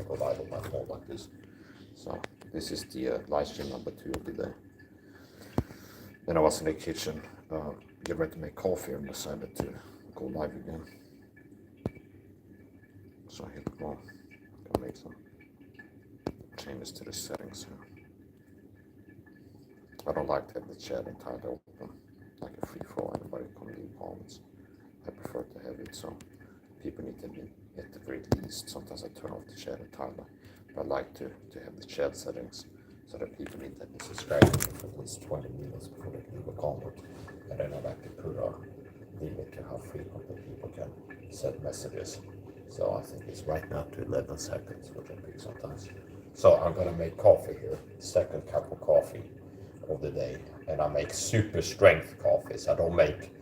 go live on my phone like this. So this is the live stream number 2 of the day. Then I was in the kitchen, get ready to make coffee, and decided to go live again. So here we go. Gonna make some changes to the settings here. I don't like to have the chat entirely open, like a free flow. Anybody can leave comments. I prefer to have it so people need to be at the very least. Sometimes I turn off the chat entirely, but I like to have the chat settings so that people need to be subscribed for at least 20 minutes before they leave a comment. And then I like to put a limit to how frequently people can send messages. So I think it's right now to 11 seconds, which I pick sometimes. So I'm gonna make coffee here, second cup of coffee of the day, and I make super strength coffees. I don't make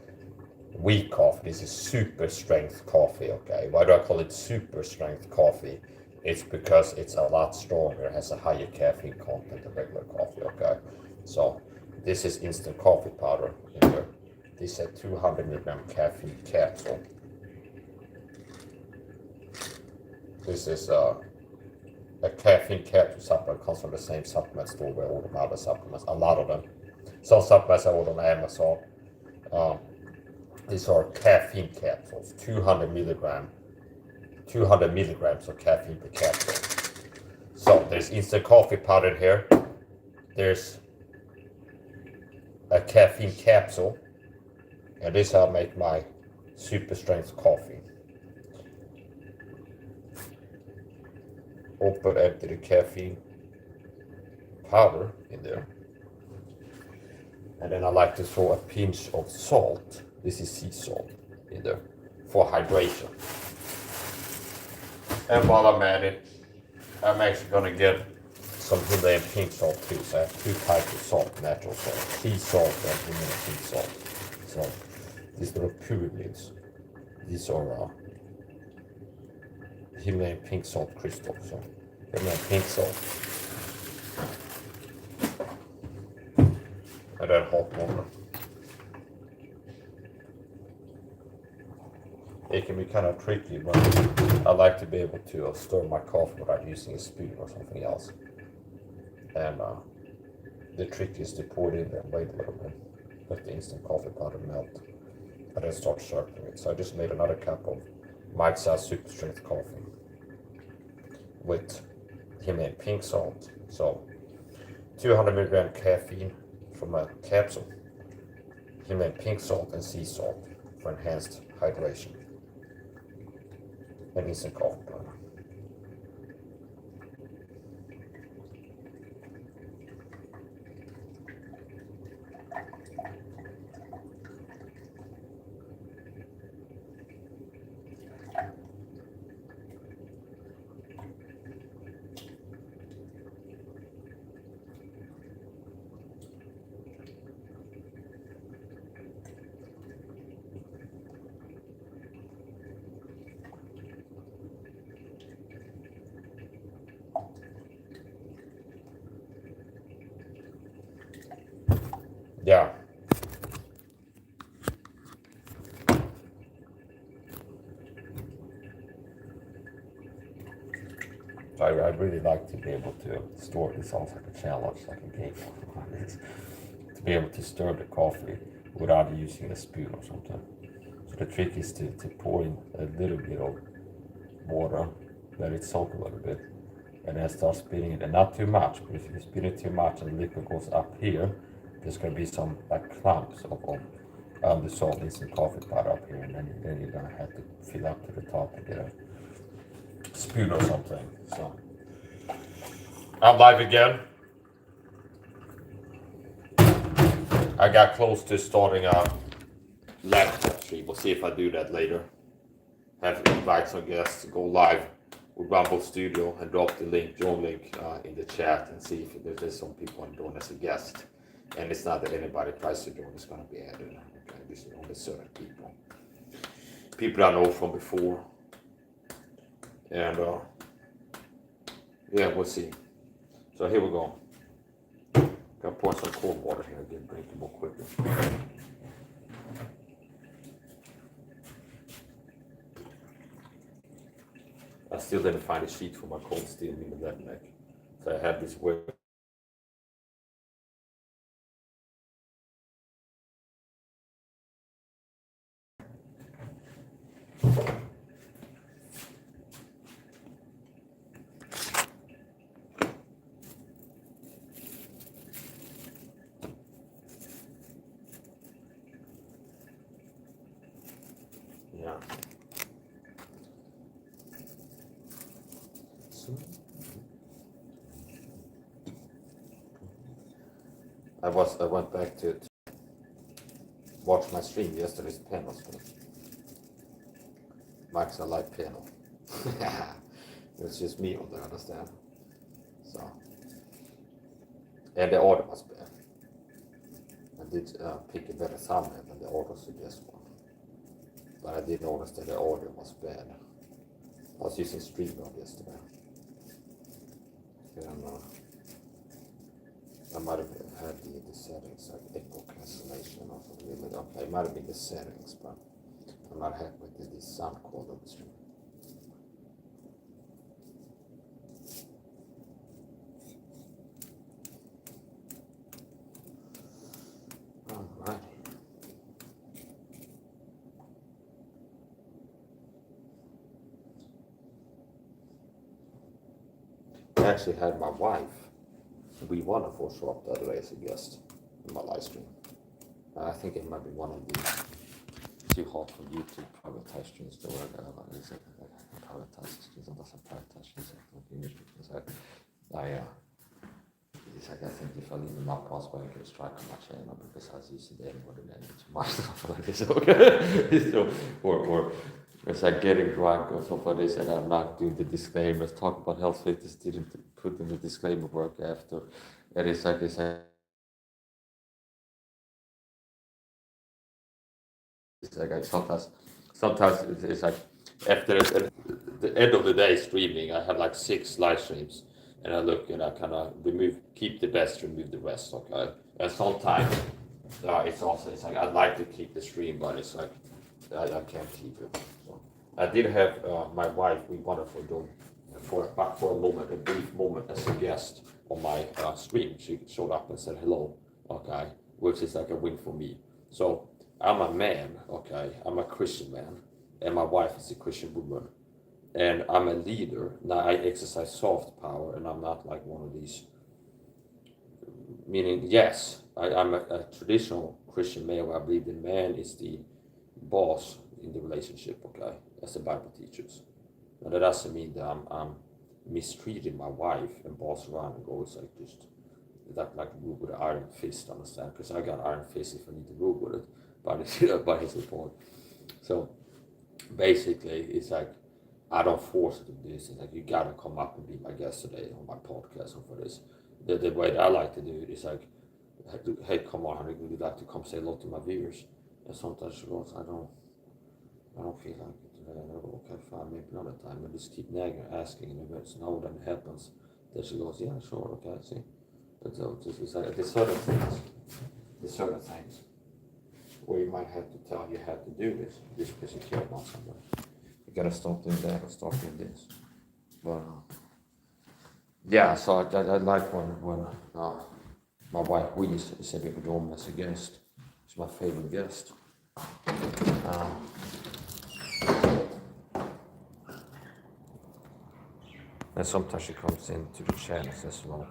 weak coffee. This is super strength coffee. Okay, why do I call it super strength coffee? It's because it's a lot stronger, has a higher caffeine content than regular coffee. Okay, so this is instant coffee powder in here. This is a 200 milligram caffeine capsule. This is a caffeine capsule supplement. Comes from the same supplement store where all the other supplements, a lot of them. Some supplements I order on Amazon. These are caffeine capsules, 200 milligrams of caffeine per capsule. So there's instant coffee powder here. There's a caffeine capsule, and this is how I make my super strength coffee. Open, empty the caffeine powder in there, and then I like to throw a pinch of salt. This is sea salt in there for hydration. And while I'm at it, I'm actually gonna get some Himalayan pink salt too. So I have 2 types of salt, natural salt, sea salt and Himalayan pink salt. So these little pyramids, these are Himalayan pink salt crystals. So Himalayan pink salt. And then hot water. It can be kind of tricky, but I like to be able to stir my coffee without using a spoon or something else. And the trick is to pour it in there and wait a little bit, let the instant coffee powder melt, and then start circling it. So I just made another cup of mite-sized super strength coffee with Himalayan pink salt. So 200 milligram caffeine from a capsule, Himalayan pink salt and sea salt for enhanced hydration, and instant coffee powder. Yeah. I really like to be able to store this. Sounds like a challenge, like a game. To be able to stir the coffee without using a spoon or something. So the trick is to pour in a little bit of water, let it soak a little bit, and then start spinning it. And not too much, because if you spin it too much and the liquid goes up here, there's going to be some like clumps of the salt instant coffee powder up here, and then you're going to have to fill up to the top to get a spoon or something. So I'm live again. I got close to starting a laptop stream. We'll see if I do that later. Have invite some guests to go live with Rumble Studio and drop the link, join link in the chat, and see if there's some people want to join as a guest. And it's not that anybody tries to join, it's going to be added. Okay, this is only certain people. People I know from before. And yeah, we'll see. So here we go. Gotta pour some cold water here, get drinkable quicker. still didn't find a sheet for my cold steel in the left neck. So I had this way. Yeah. I went back to watch my stream yesterday's piano stream. Max, I like piano. It's just me on there, understand? So, and the order was bad. I did pick a better thumbnail than the order suggests one. But I did notice that the audio was bad. I was using StreamYard yesterday. And I might have had the settings like echo cancellation or something. Okay, it might have been the settings, but I'm not happy with the sound quality of the stream. Alright. I actually had my wife, we wonderful, show up the other day as a guest in my live stream. I think it might be one of these too hot for YouTube privatized streams to work out. Privatized streams, och så privatized streams. I think if I leave my password, I can strike on my channel because I use it anymore than too much stuff like this. Okay. So, or it's like getting drunk or something like this, and I'm not doing the disclaimers. Talk about health fitness, didn't put in the disclaimer work after. And it's like sometimes it's like after the end of the day streaming, I have like 6 live streams, and I look and I kind of keep the best, remove the rest. Okay, and sometimes it's like I'd like to keep the stream, but it's like I can't keep it. So I did have my wife, we wonderful doing for a moment, a brief moment as a guest on my stream. She showed up and said hello. Okay, which is like a win for me. So I'm a man, okay, I'm a Christian man, and my wife is a Christian woman, and I'm a leader. Now I exercise soft power, and I'm not like one of these, meaning, yes, I'm a traditional Christian male. I believe the man is the boss in the relationship, okay, as the Bible teaches. Now that doesn't mean that I'm mistreating my wife and boss around and goes like just, like rule with an iron fist, understand? Because I got iron fist if I need to rule with it. By his report. So basically, it's like I don't force it to do this. It's like you gotta come up and be my guest today on my podcast or for this. The way that I like to do it is like, hey, come on, honey, would you like to come say hello to my viewers? And sometimes she goes, I don't feel like it today. And I go, okay, fine, maybe another time. And just keep nagging, asking, and if it's no, then it happens. Then she goes, yeah, sure, okay, see. But so it's like there's certain things. Where you might have to tell you how to do this just because you care about somebody. You gotta stop doing that or stop doing this. But yeah, so I like when my wife Willis is able to join me as a guest. She's my favorite guest. And sometimes she comes into the channels as well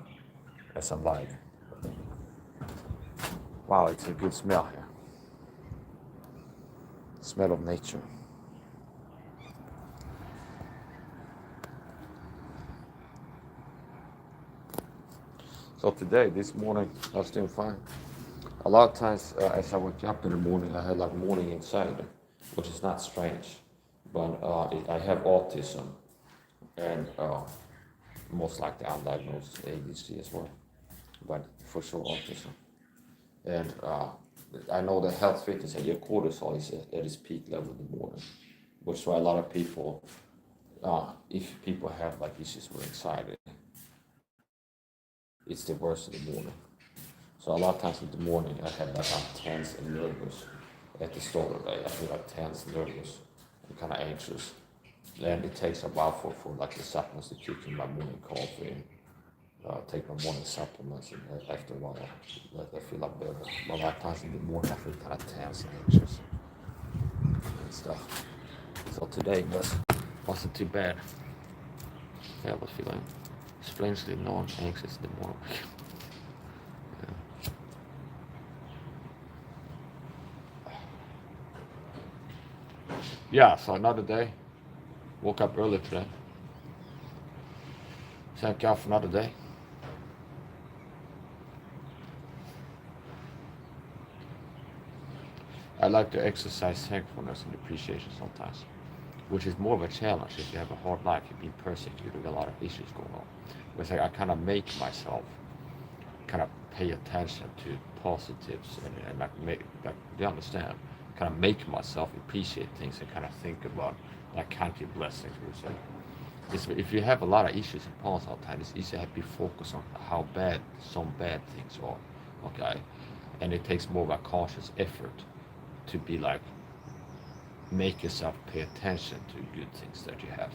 as I'm live. Wow, it's a good smell here. Smell of nature. So today, this morning, I was doing fine. A lot of times, as I wake up in the morning, I had like morning anxiety, which is not strange, but I have autism, and most likely undiagnosed ADHD as well, but for sure autism. And I know that health fitness and your cortisol is at its peak level in the morning, which is why a lot of people, if people have like issues with anxiety, it's the worst in the morning. So a lot of times in the morning, I have like I'm tense and nervous at the start of the day. I feel like tense, nervous, and kind of anxious. And it takes a while for like the supplements to kick in my morning coffee. Take my morning supplements, and after a while, I feel like better. But a lot of times in the morning, I feel kind of tense and anxious and stuff. So today wasn't too bad. Yeah, I was feeling strangely non-anxious in the morning. Yeah, so another day. Woke up early today. Thank God for another day. I like to exercise thankfulness and appreciation sometimes, which is more of a challenge if you have a hard life, you're being persecuted, with a lot of issues going on. But it's like I kind of make myself kind of pay attention to positives and like make, like, do you understand? Kind of make myself appreciate things and kind of think about like country blessings. If you have a lot of issues and problems all the time, it's easy to be focused on how bad some bad things are, okay? And it takes more of a conscious effort to be like, make yourself pay attention to good things that you have.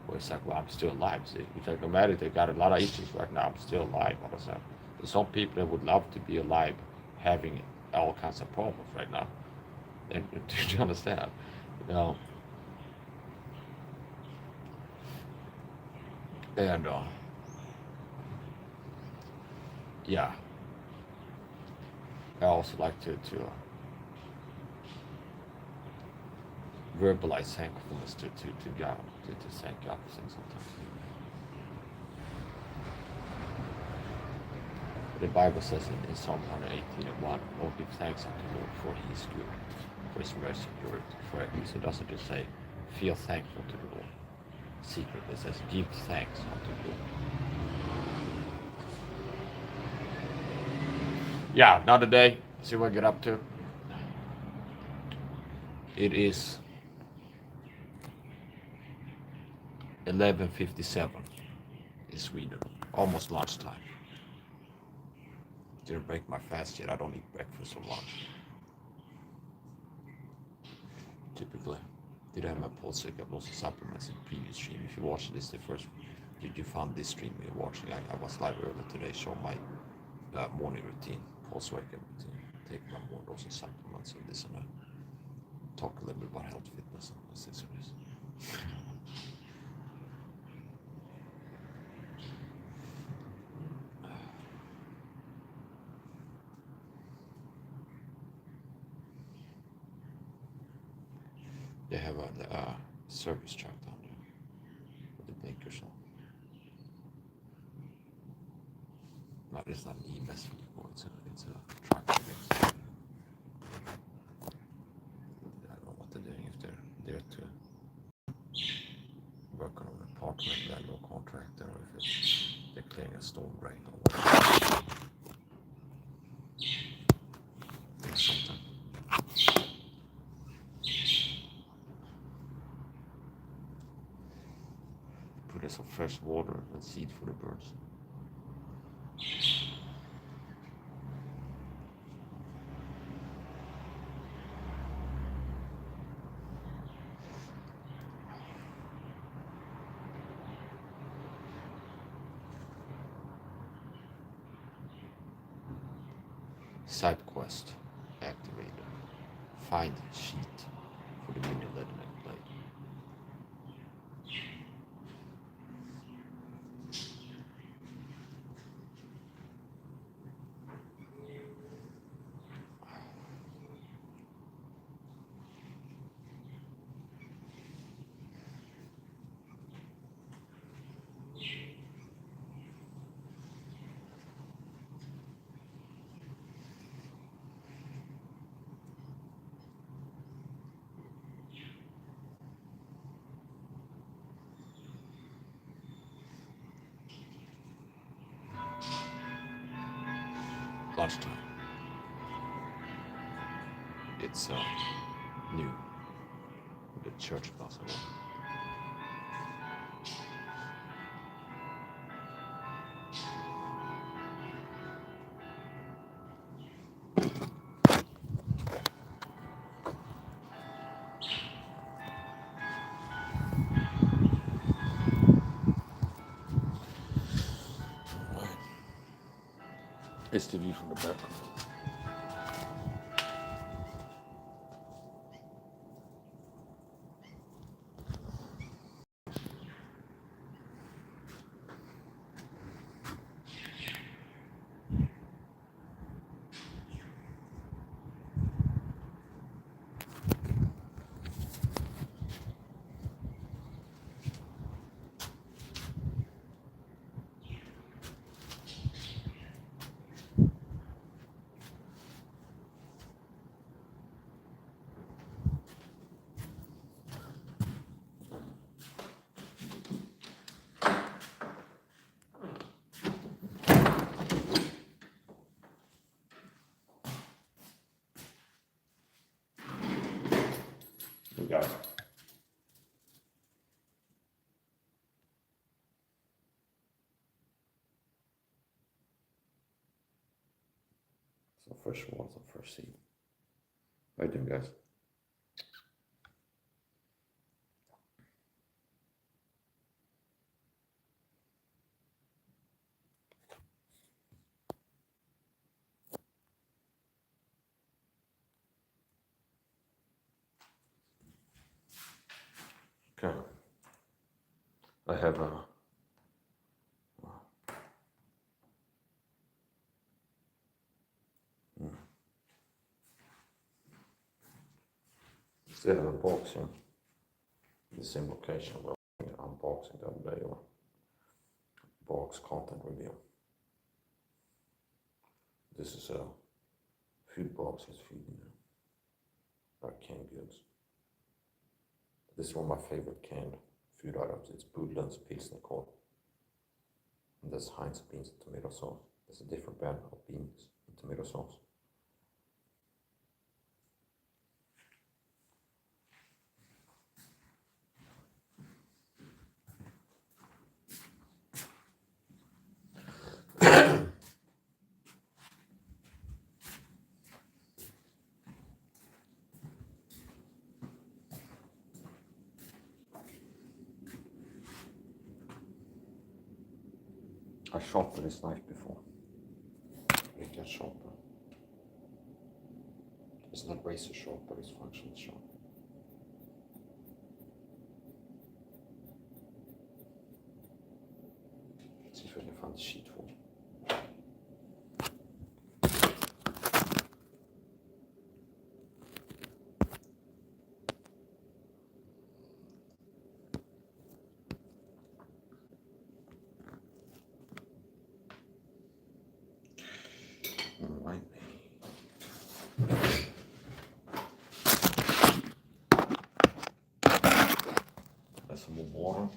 Where it's like, well, I'm still alive. See, it's like no matter they got a lot of issues right now, I'm still alive all the time. There's some people that would love to be alive, having all kinds of problems right now. And do you understand? You know, and yeah, I also like to verbalize thankfulness to God, to thank God for things sometimes. The Bible says in Psalm 118:1, "Oh, give thanks unto the Lord, for He is good, for His mercy endureth forever." So it doesn't just say, feel thankful to the Lord. Secretly, it says, give thanks unto the Lord. Yeah, another day. See what I get up to. It is 11:57 in Sweden, almost lunchtime. Didn't break my fast yet. I don't eat breakfast so much. Typically, did have my pulse check. I've also supplements in the previous stream. If you watched this, the first, you found this stream you're watching. I was live earlier today, showing my morning routine, pulse wake up routine. Take my morning dose of supplements and this and that. Talk a little bit about health, fitness, and accessories. They have a service truck down there with the blinkers on. No, it's not an e-bus vehicle, it's a truck. I don't know what they're doing, if they're there to work on an apartment landlord contractor, or if it's they're clearing a storm drain or whatever. Something. Put in some fresh water and seed for the birds. Side quest activated. Find sheet for the mini leadenite blade. Lunchtime. It's new. The church bus around. Here's the view from the back. We got it. So first one, so first seed. How you doing, guys? Okay. I have a still an unboxing. The same location where unboxing the other day or box content review. This is a food box with food in there. Like canned goods. This is one of my favorite canned food items. It's Budlund's Pilsner Korv. And that's Heinz beans and tomato sauce. There's a different brand of beans and tomato sauce. I sharpened this knife before. It gets sharper. It's not razor sharp, but it's functional sharp. Let's see if I can find the sheet for it. Alright. That's some more water.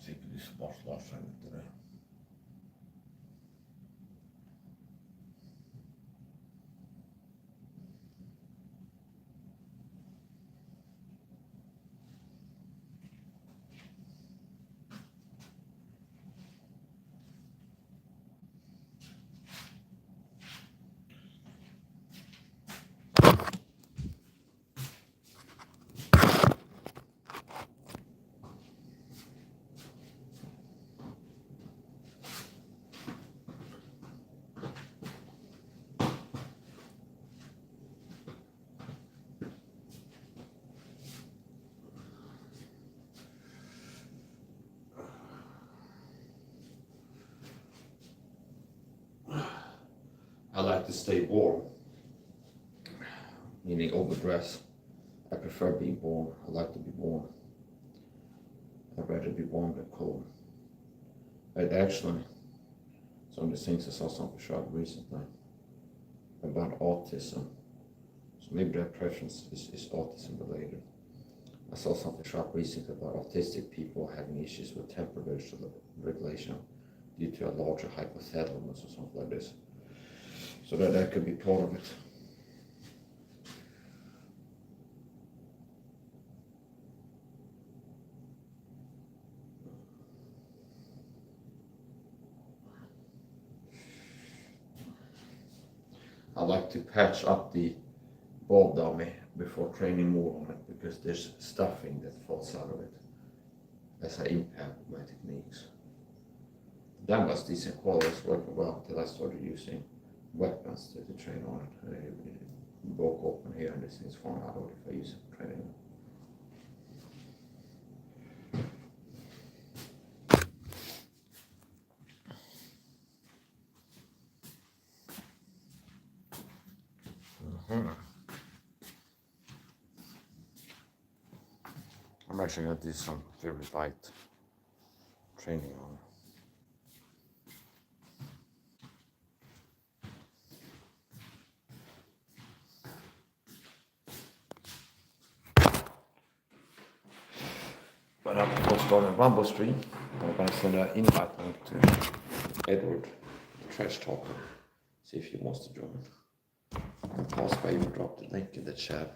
See if this boss last time today. I like to stay warm, meaning overdress. I prefer being warm. I like to be warm. I'd rather be warm than cold. Actually, some of the things I saw something short recently about autism. So maybe that preference is autism related. I saw something short recently about autistic people having issues with temperature regulation due to a larger hypothalamus or something like this. So that could be part of it. I like to patch up the ball dummy before training more on it because there's stuffing that falls out of it as I impact my techniques. The dumb was decent quality, it's working well until I started using weapons to train on it. It broke open here and this thing's falling out of it if I use it for training. I'm actually going to do some very light training on it. But I'm before starting a Rumble stream, I'm going to send an invite link to Edward, the trash talker, see if he wants to join. And possibly even drop the link in the chat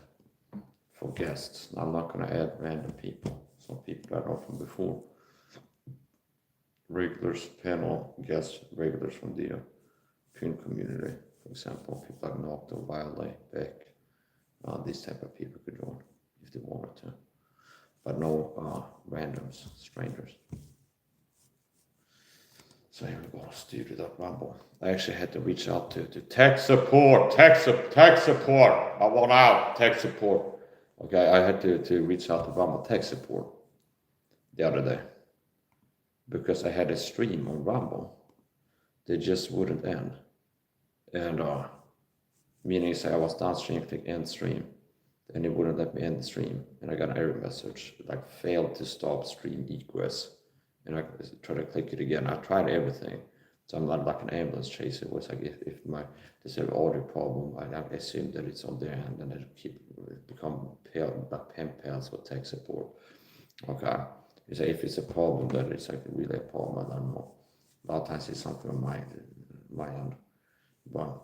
for guests. I'm not going to add random people, some people that are from before. Regulars, panel, guests, regulars from the Pune community, for example, people like Nocto, Violet, Beck, these type of people could join if they wanted to. But no randoms, strangers. So here we go, stupid up Rumble. I actually had to reach out to tech support, tech support. I want out, tech support. Okay, I had to reach out to Rumble tech support the other day because I had a stream on Rumble. They just wouldn't end. And meaning say I was downstream, click end stream, and it wouldn't let me end the stream. And I got an error message like failed to stop stream egress. And I tried to click it again. I tried everything. So I'm not like an ambulance chaser. It was like if there's an audio problem, I assume that it's on their end and I become like pen pals with tech support. Okay. So if it's a problem, then it's like really a problem. I don't know. A lot of times it's something on my end. But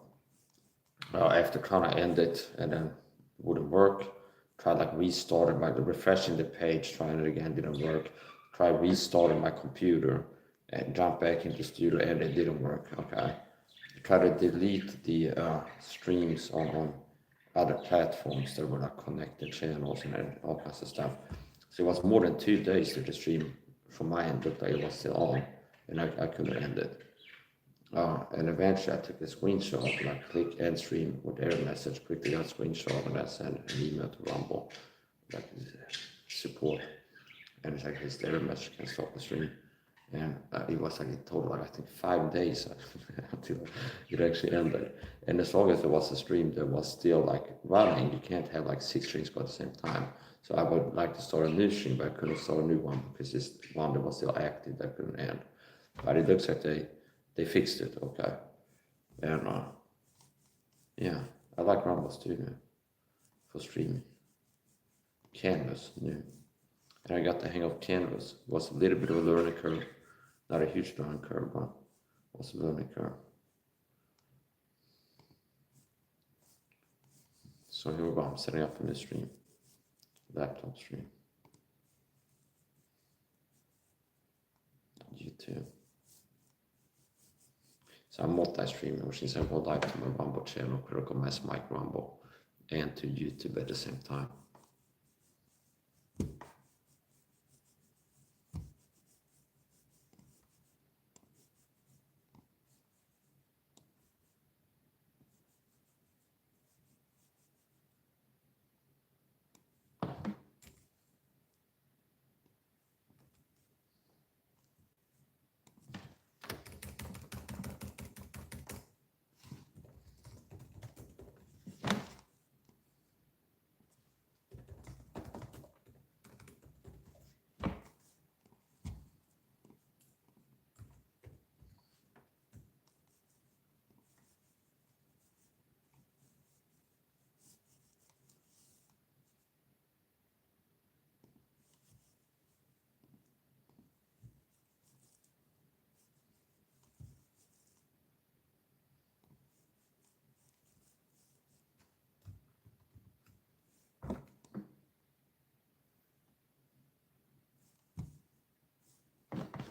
after trying to end it and then it wouldn't work, tried like restarting by refreshing the page, trying it again, didn't work. Try restarting my computer and jump back into studio and it didn't work. Okay. Try to delete the streams on other platforms that were not connected channels and all kinds of stuff. So it was more than 2 days that the stream from my end looked like it was still on and I couldn't end it. And eventually I took a screenshot, like click end stream with error message, quickly got a screenshot and I sent an email to Rumble, like support. And it's like this error message can stop the stream. And it was like in total, like I think 5 days until it actually ended. And as long as there was a stream that was still like running, you can't have like 6 streams go at the same time. So I would like to start a new stream, but I couldn't start a new one because this one that was still active that couldn't end. But it looks like they fixed it, okay. And yeah, I like Rumble Studio for streaming. Canvas, new. And I got the hang of Canvas. It was a little bit of a learning curve. Not a huge learning curve, but it was a learning curve. So here we go, I'm setting up a new stream. Laptop stream. YouTube. So I'm multi-streaming, which means I go live to my Rumble channel, Critical Mass Mike Rumble, and to YouTube at the same time.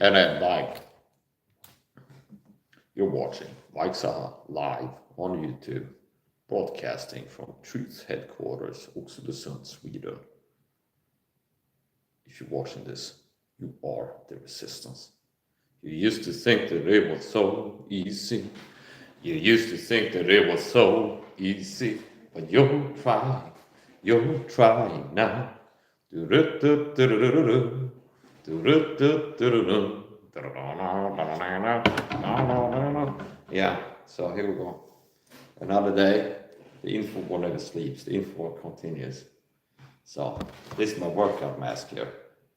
And then you're watching SAHA live on YouTube, broadcasting from Truth Headquarters, Oxelösund, Sweden. If you're watching this, you are the resistance. You used to think that it was so easy. You used to think that it was so easy, but you're trying now. Yeah, so here we go. Another day, the info war never sleeps, the info war continues. So this is my workout mask here,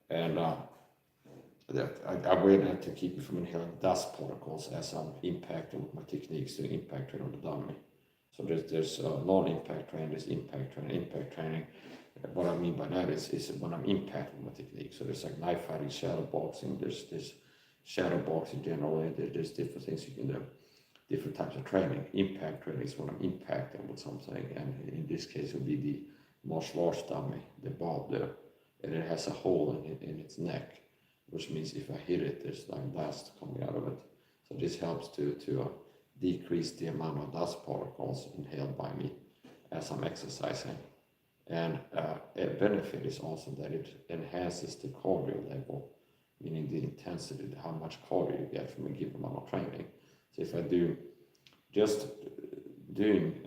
and I really have to keep it from inhaling dust particles as I'm impacting with my techniques to impact training on the dummy. So there's non-impact training, there's impact training. What I mean by that is when I'm impacting my technique. So there's like knife fighting, shadow boxing, there's shadow boxing generally, there's different things you can do, different types of training. Impact training is when I'm impacting with something, and in this case it would be the martial arts dummy, the bob there, and it has a hole in its neck, which means if I hit it, there's like dust coming out of it. So this helps to decrease the amount of dust particles inhaled by me as I'm exercising. And a benefit is also that it enhances the cardio level, meaning the intensity, how much cardio you get from a given amount of training. So if I do just doing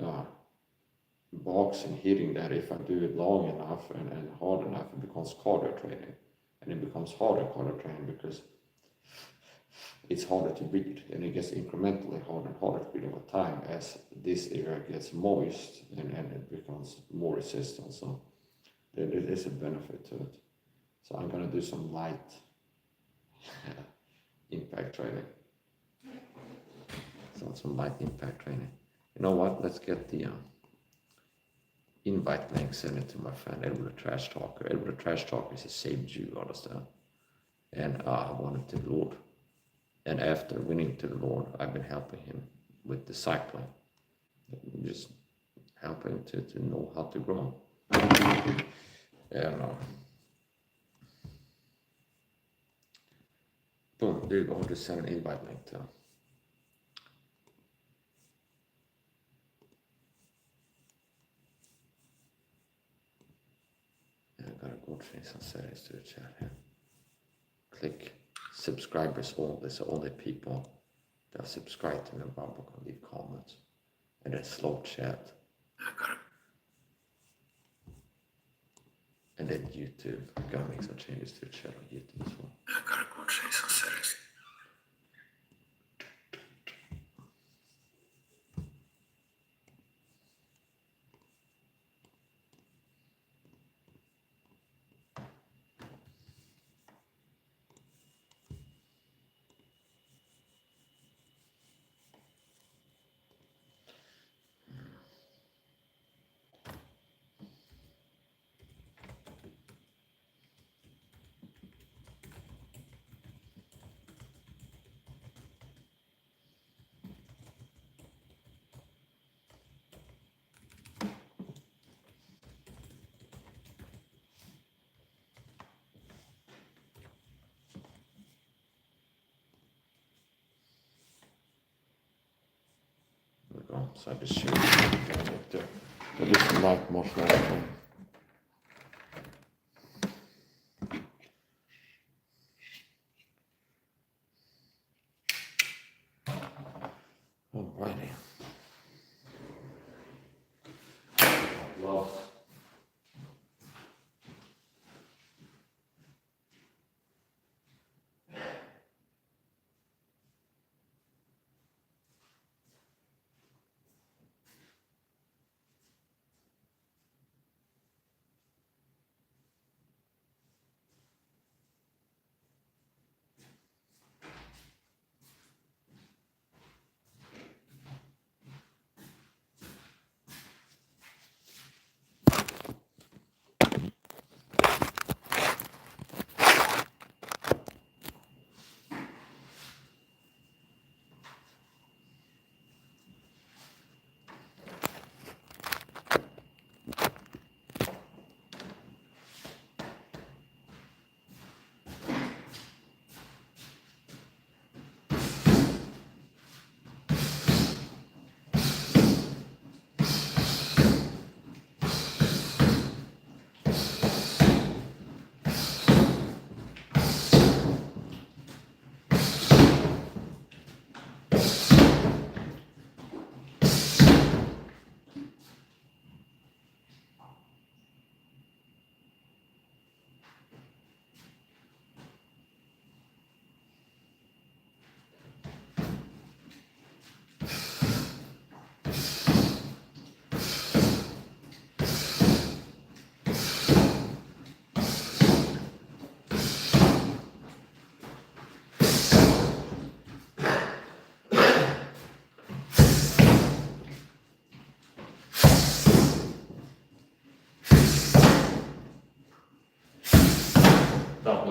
boxing, hitting that, if I do it long enough and hard enough, it becomes cardio training. And it becomes harder cardio training because it's harder to breathe, and it gets incrementally harder and harder to breathe over time as this area gets moist and it becomes more resistant. So there is a benefit to it. So I'm going to do some light impact training. Some light impact training. You know what? Let's get the invite link, send it to my friend Edward the Trash Talker. Edward the Trash Talker is a saved Jew, understand? And I wanted to the Lord. And after winning to the Lord, I've been helping him with discipling, just helping to know how to grow. And boom, there you go. Just send an invite link to him. I gotta go change some settings to the chat here. Click subscribers only, so only people that subscribe to me can leave comments. And then slow chat. And then YouTube. I gotta make some changes to the chat on YouTube as well. I gotta go change some settings. So I just show you this light martial art. Alrighty. Love.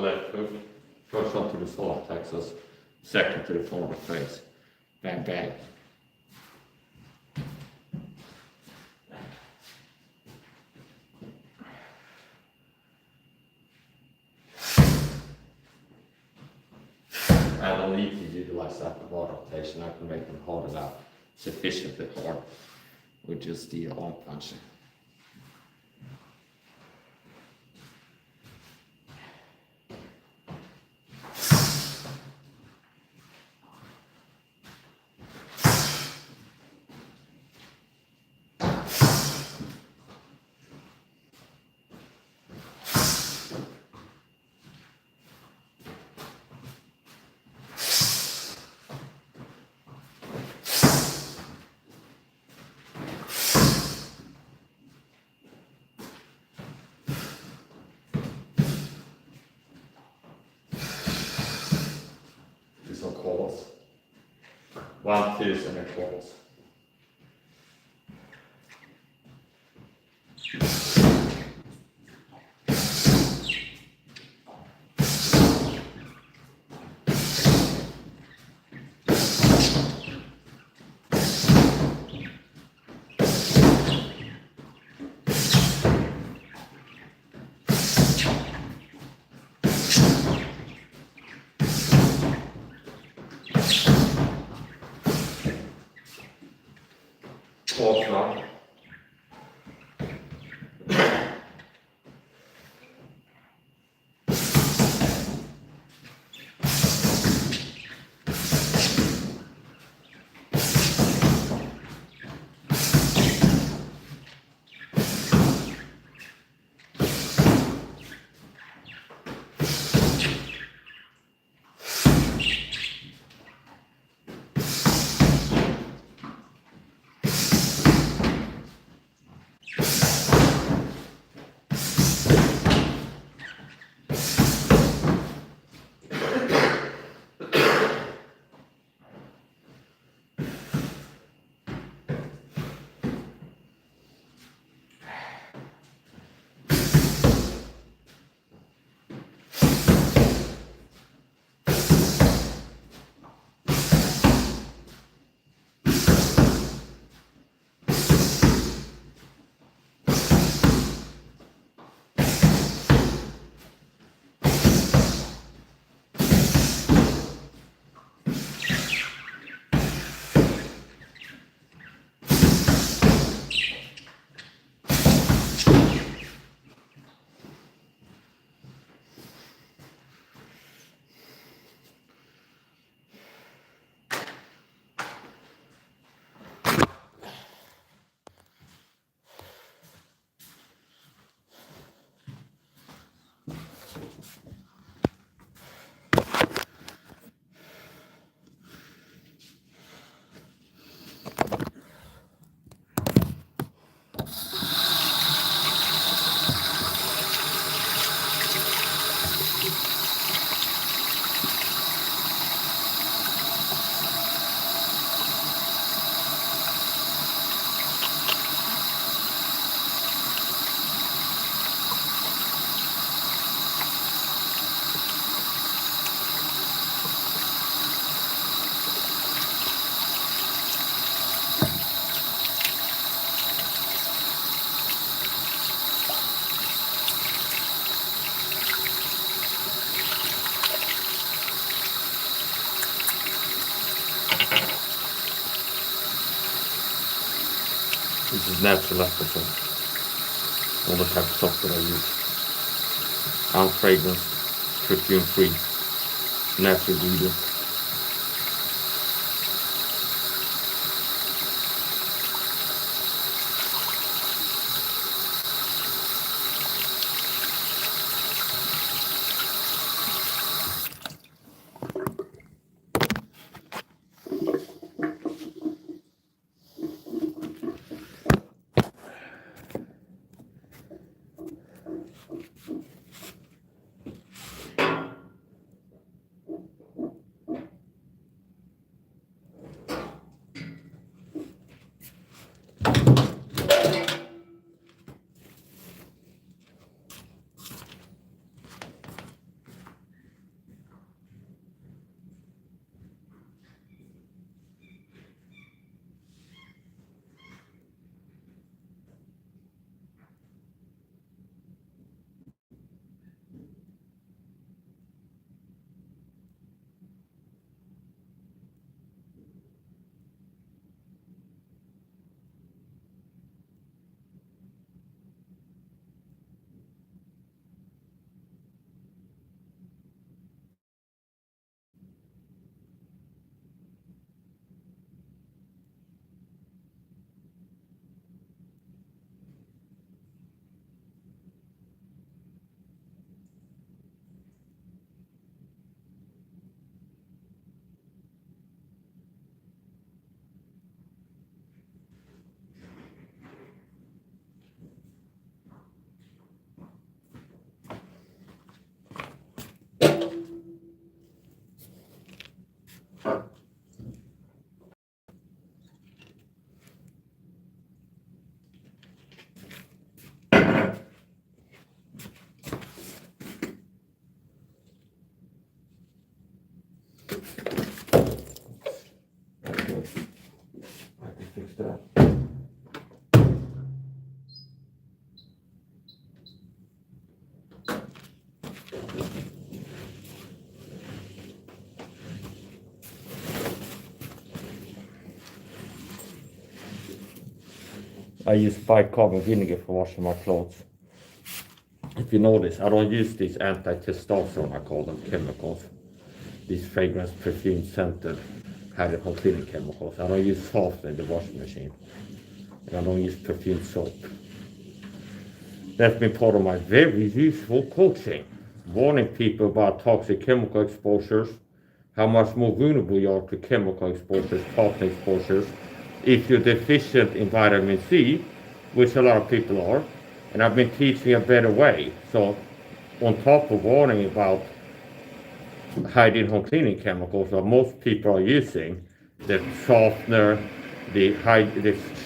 the left hook. First one to the solar plexus, second to the forward face. Bang, bang. I don't need to utilize that bar rotation. I can make them hard enough, sufficiently hard, with just the arm punching. These are calls. 1, 2, and calls. Calls now. This is natural episode. All the type of software I use. Unfragranced, perfume free, natural breeder. there. I use bicarbonate vinegar for washing my clothes. If you notice, I don't use these anti-testosterone, I call them, chemicals. These fragrance, perfume, scented, highly cleaning chemicals. I don't use softener in the washing machine. And I don't use perfume soap. That's been part of my very useful coaching. Warning people about toxic chemical exposures, how much more vulnerable you are to chemical exposures, toxin exposures, if you're deficient in vitamin C, which a lot of people are. And I've been teaching a better way. So on top of warning about hiding home cleaning chemicals that most people are using, the softener, the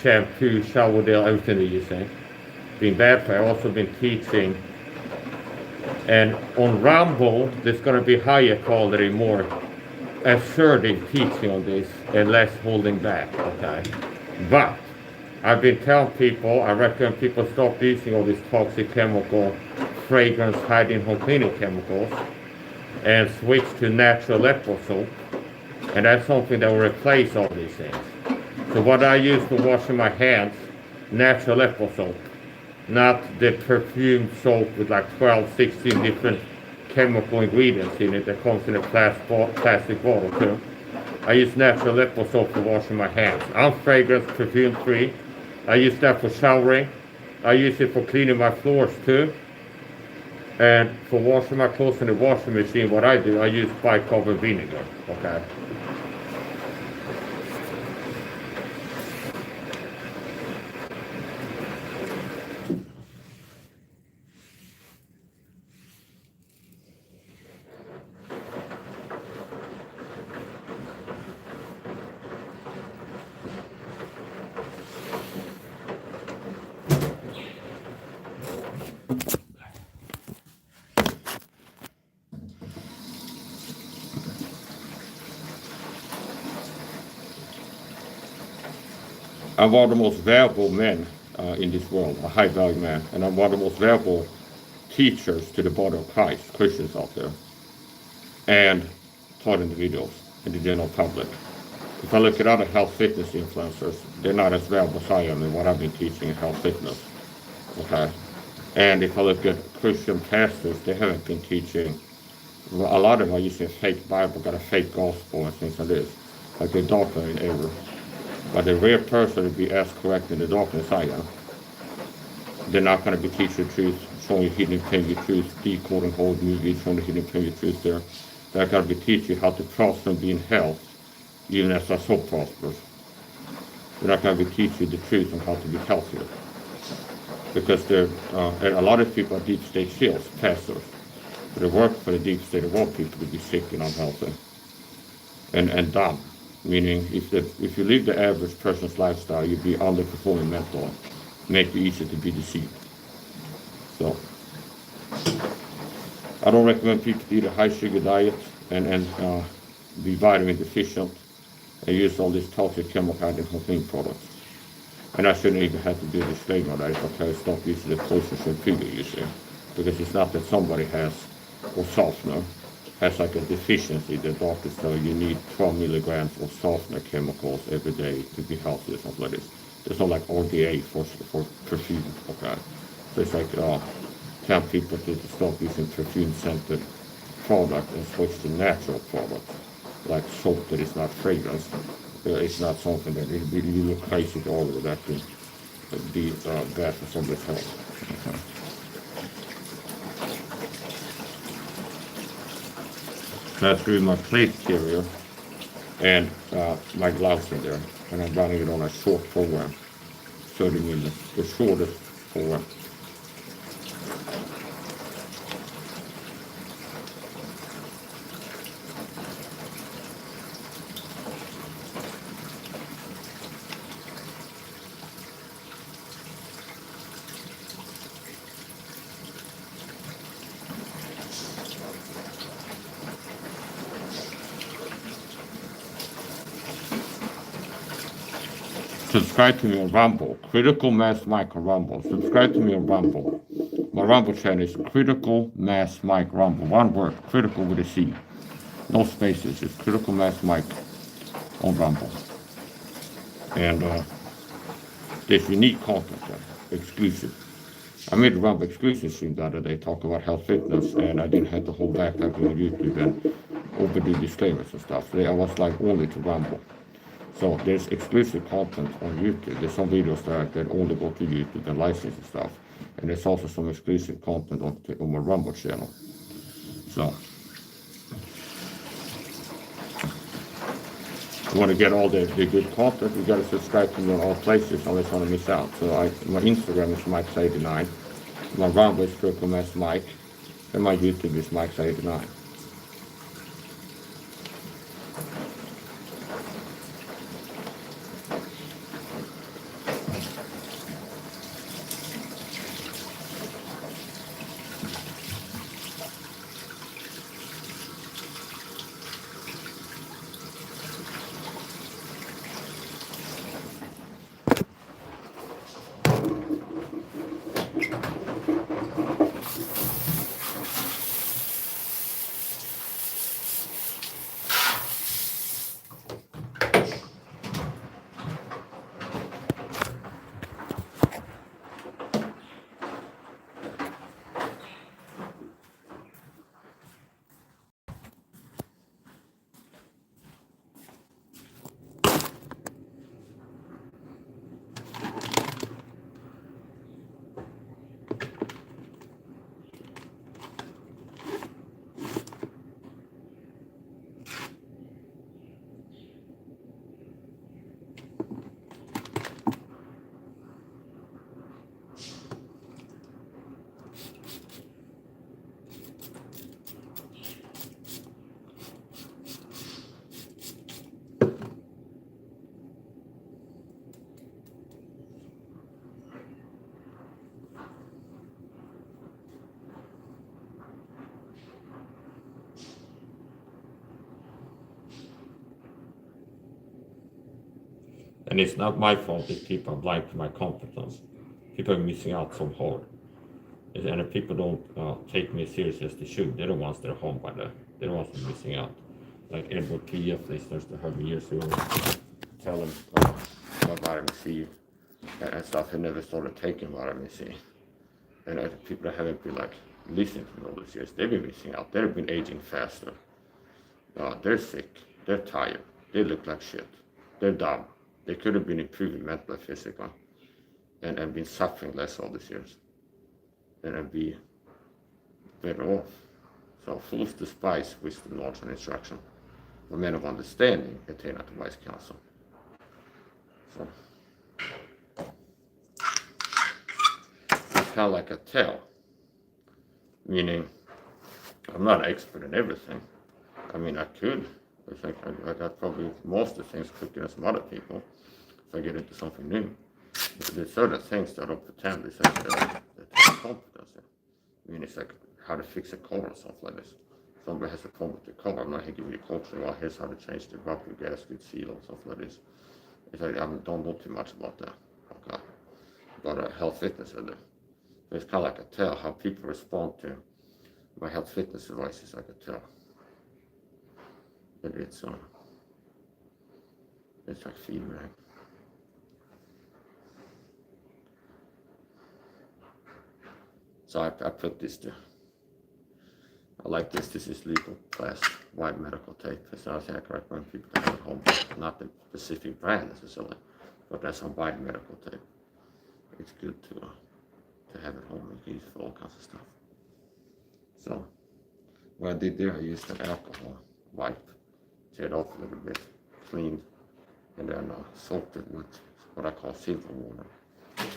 shampoo, shower gel, everything they're using, being bad for. I've also been teaching, and on Rumble, there's going to be higher quality, more assertive teaching on this, and less holding back, okay? But I've been telling people, I recommend people stop using all these toxic chemical, fragrance, hiding home cleaning chemicals, and switch to natural leopard soap, and that's something that will replace all these things. So what I use for washing my hands, natural leopard soap, not the perfume soap with like 12, 16 different chemical ingredients in it that comes in a plastic bottle too. I use natural leopard soap for washing my hands. Unfragrance, perfume free. I use that for showering. I use it for cleaning my floors too. And for washing my clothes in the washing machine, what I do, I use bicarbonate vinegar, okay? I'm one of the most valuable men in this world, a high value man, and I'm one of the most valuable teachers to the body of Christ, Christians out there, and taught individuals in the general public. If I look at other health fitness influencers, they're not as valuable as I am in what I've been teaching in health fitness, okay? And if I look at Christian pastors, they haven't been teaching. Well, a lot of them are using a fake Bible, got a fake gospel and things like this, like the doctrine in error. But the rare person to be as correct in the doctrine as I am, they're not going to be teaching the truth, showing you hidden plain truth, decoding whole movies, showing the hidden plain truth there. They're going to be teaching how to prosper and be in health, even as our soul prospers. They're not going to be teaching the truth on how to be healthier. Because and a lot of people are deep state seals, pastors. They work for the deep state. They want people to be sick and unhealthy and dumb. Meaning, if you live the average person's lifestyle, you'd be underperforming mentally, make it easier to be deceived. So, I don't recommend people to eat a high sugar diet and be vitamin deficient and use all these toxic chemical hiding clean products. And I shouldn't even have to do a disclaimer that if I tell you stop using the poison shampoo you're using, because it's not that somebody has, or softener, has like a deficiency. The doctors tell you need 12 milligrams of softener chemicals every day to be healthy or something like this. There's not like RDA for perfume, okay? So it's like tell people to stop using perfume scented product and switch to natural product, like soap that is not fragrance. It's not something that you look crazy all over. That could be bad for somebody's health. Okay. I threw my plate carrier and my gloves in there, and I'm running it on a short program, 30 minutes, the shortest program. Subscribe to me on Rumble. Critical Mass Mike on Rumble. Subscribe to me on Rumble. My Rumble channel is Critical Mass Mike Rumble. One word, critical with a C. No spaces. It's Critical Mass Mike on Rumble. And there's unique content there, exclusive. I made a Rumble exclusive stream the other day, talk about health fitness, and I didn't have to hold back like on YouTube and overdo disclaimers and stuff. I was like only to Rumble. So there's exclusive content on YouTube. There's some videos there that only go to YouTube and license and stuff. And there's also some exclusive content on my Rumble channel. So you want to get all the good content, you got to subscribe to me on all places unless you want to miss out. So my Instagram is Mike's89, my Rumble is Critical Mass Mike, and my YouTube is Mike's89. And it's not my fault if people are blind to my competence. People are missing out so hard. And if people don't take me seriously as they should, they're the ones that are home by the, they're the ones that are missing out. Like Edward TF listeners that heard me years ago tell them about vitamin C and stuff, who never started taking vitamin C. And people that haven't been like listening to me all these years, they've been missing out. They've been aging faster. They're sick, they're tired, they look like shit, they're dumb. They could have been improving mentally, physically, and been suffering less all these years, and be better off. So fools despise wisdom, knowledge, and instruction, but men of understanding attain unto wise counsel. So it's kind of like a tell, meaning I'm not an expert in everything. I mean, I could. I think I got probably most of the things quicker than some other people if I get into something new. But there's certain things that I don't pretend is like that competence in. I mean, it's like how to fix a car or something like this. Somebody has a problem with the car, I'm not going to give you a coaching, well, here's how to change the rubber gasket seal or something like this. It's like I don't know too much about that. Okay. But health fitness I do. So it's kind of like a tell how people respond to my health fitness advice is like a tell. But it's like feedback. So I put this there. I like this. This is legal class white medical tape. It's not a I recommend people to have at home. Not the specific brand necessarily, but that's some white medical tape. It's good to have at home. You can use for all kinds of stuff. So what I did there, I used an alcohol wipe. Teared off a little bit, cleaned, and then soaked it with what I call silver water,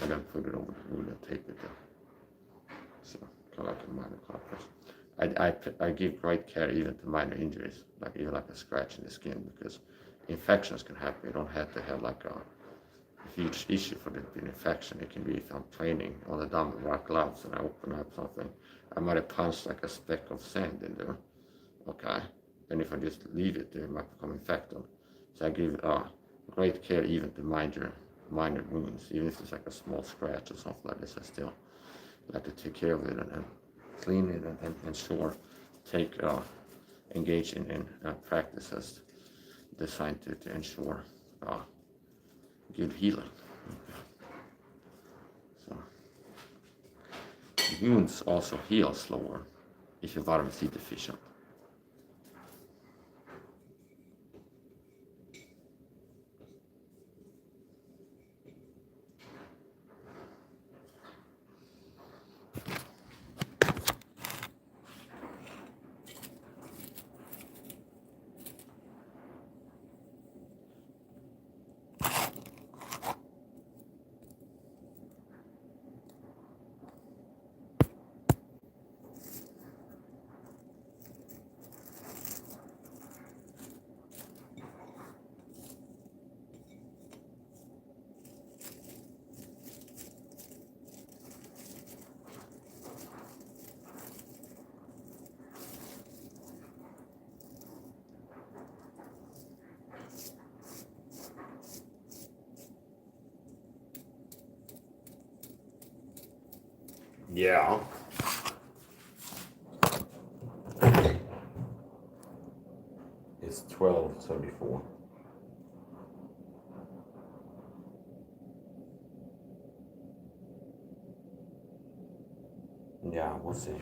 and then put it over the wound and tape it there. So kind of like a minor compress. I give great care even to minor injuries, like even like a scratch in the skin, because infections can happen. You don't have to have like a huge issue for there to be an infection. It can be if I'm training on a dumbbell with gloves and I open up something, I might have punched like a speck of sand in there. Okay. And if I just leave it there, it might become infected. So I give great care even to minor minor wounds, even if it's like a small scratch or something like this, I still like to take care of it and clean it and ensure, engage in practices designed to ensure good healing. So wounds also heal slower if you're vitamin C deficient. Yeah. It's 12:34. Yeah, we'll see.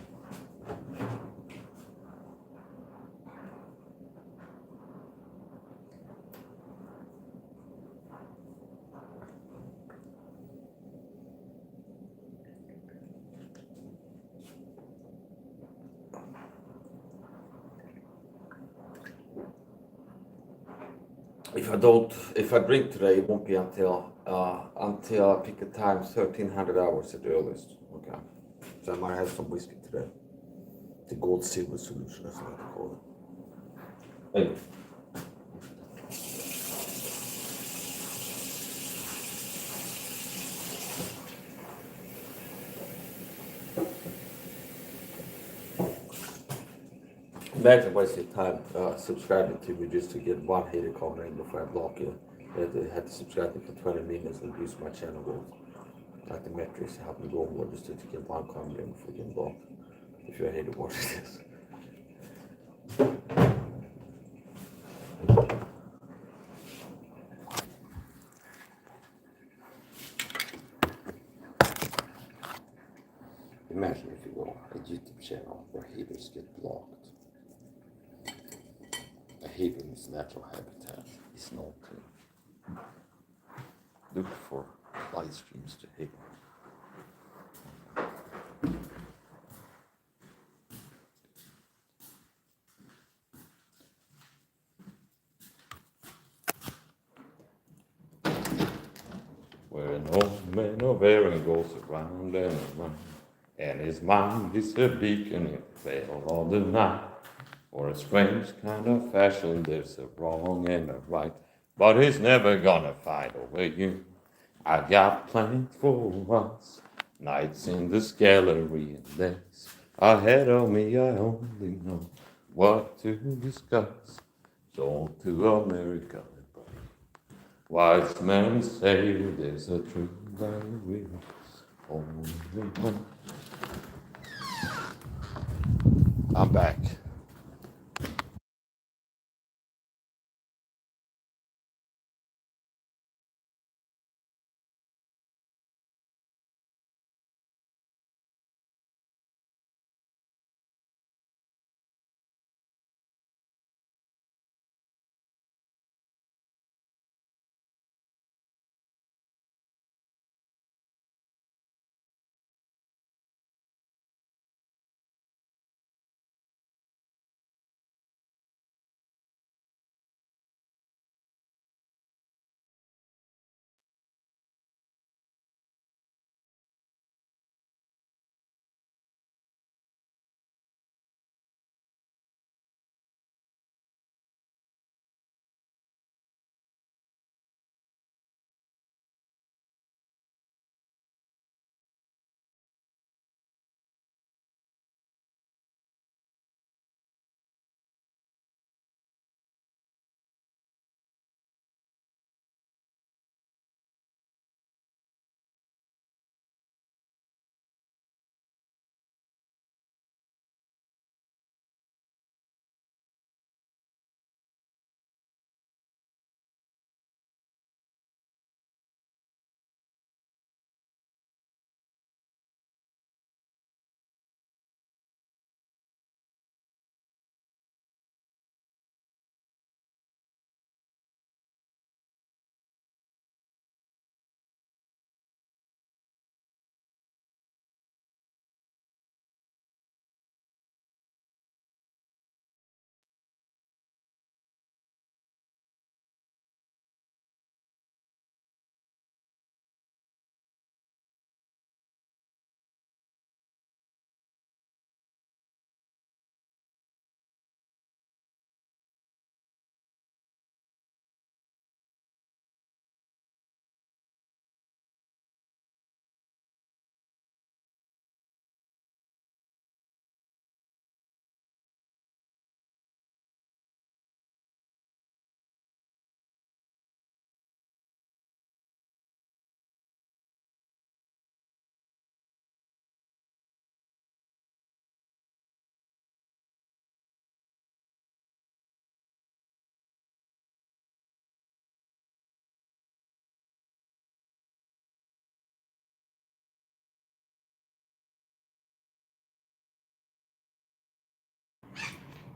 If I drink today, it won't be until I pick a time 1300 hours at the earliest. Okay. So I might have some whiskey today. The gold silver solution, that's what I call it. Hey. Imagine wasting time subscribing to me just to get one hater comment in before I block you. You had to subscribe for 20 minutes and boost my channel growth. Like the metrics help me grow more just to get one comment in before getting blocked. If you're a hater watching this. Imagine if you go a YouTube channel where haters get blocked. A hater in its natural habitat is not to look for live streams to hate. Where no man of Aaron goes around and around, and his mind is a beacon in the veil of the night. For a strange kind of fashion, there's a wrong and a right, but he's never gonna fight over you. I got plans for us, nights in this gallery and days ahead of me. I only know what to discuss. So to America, wise men say there's a truth that we only one. I'm back.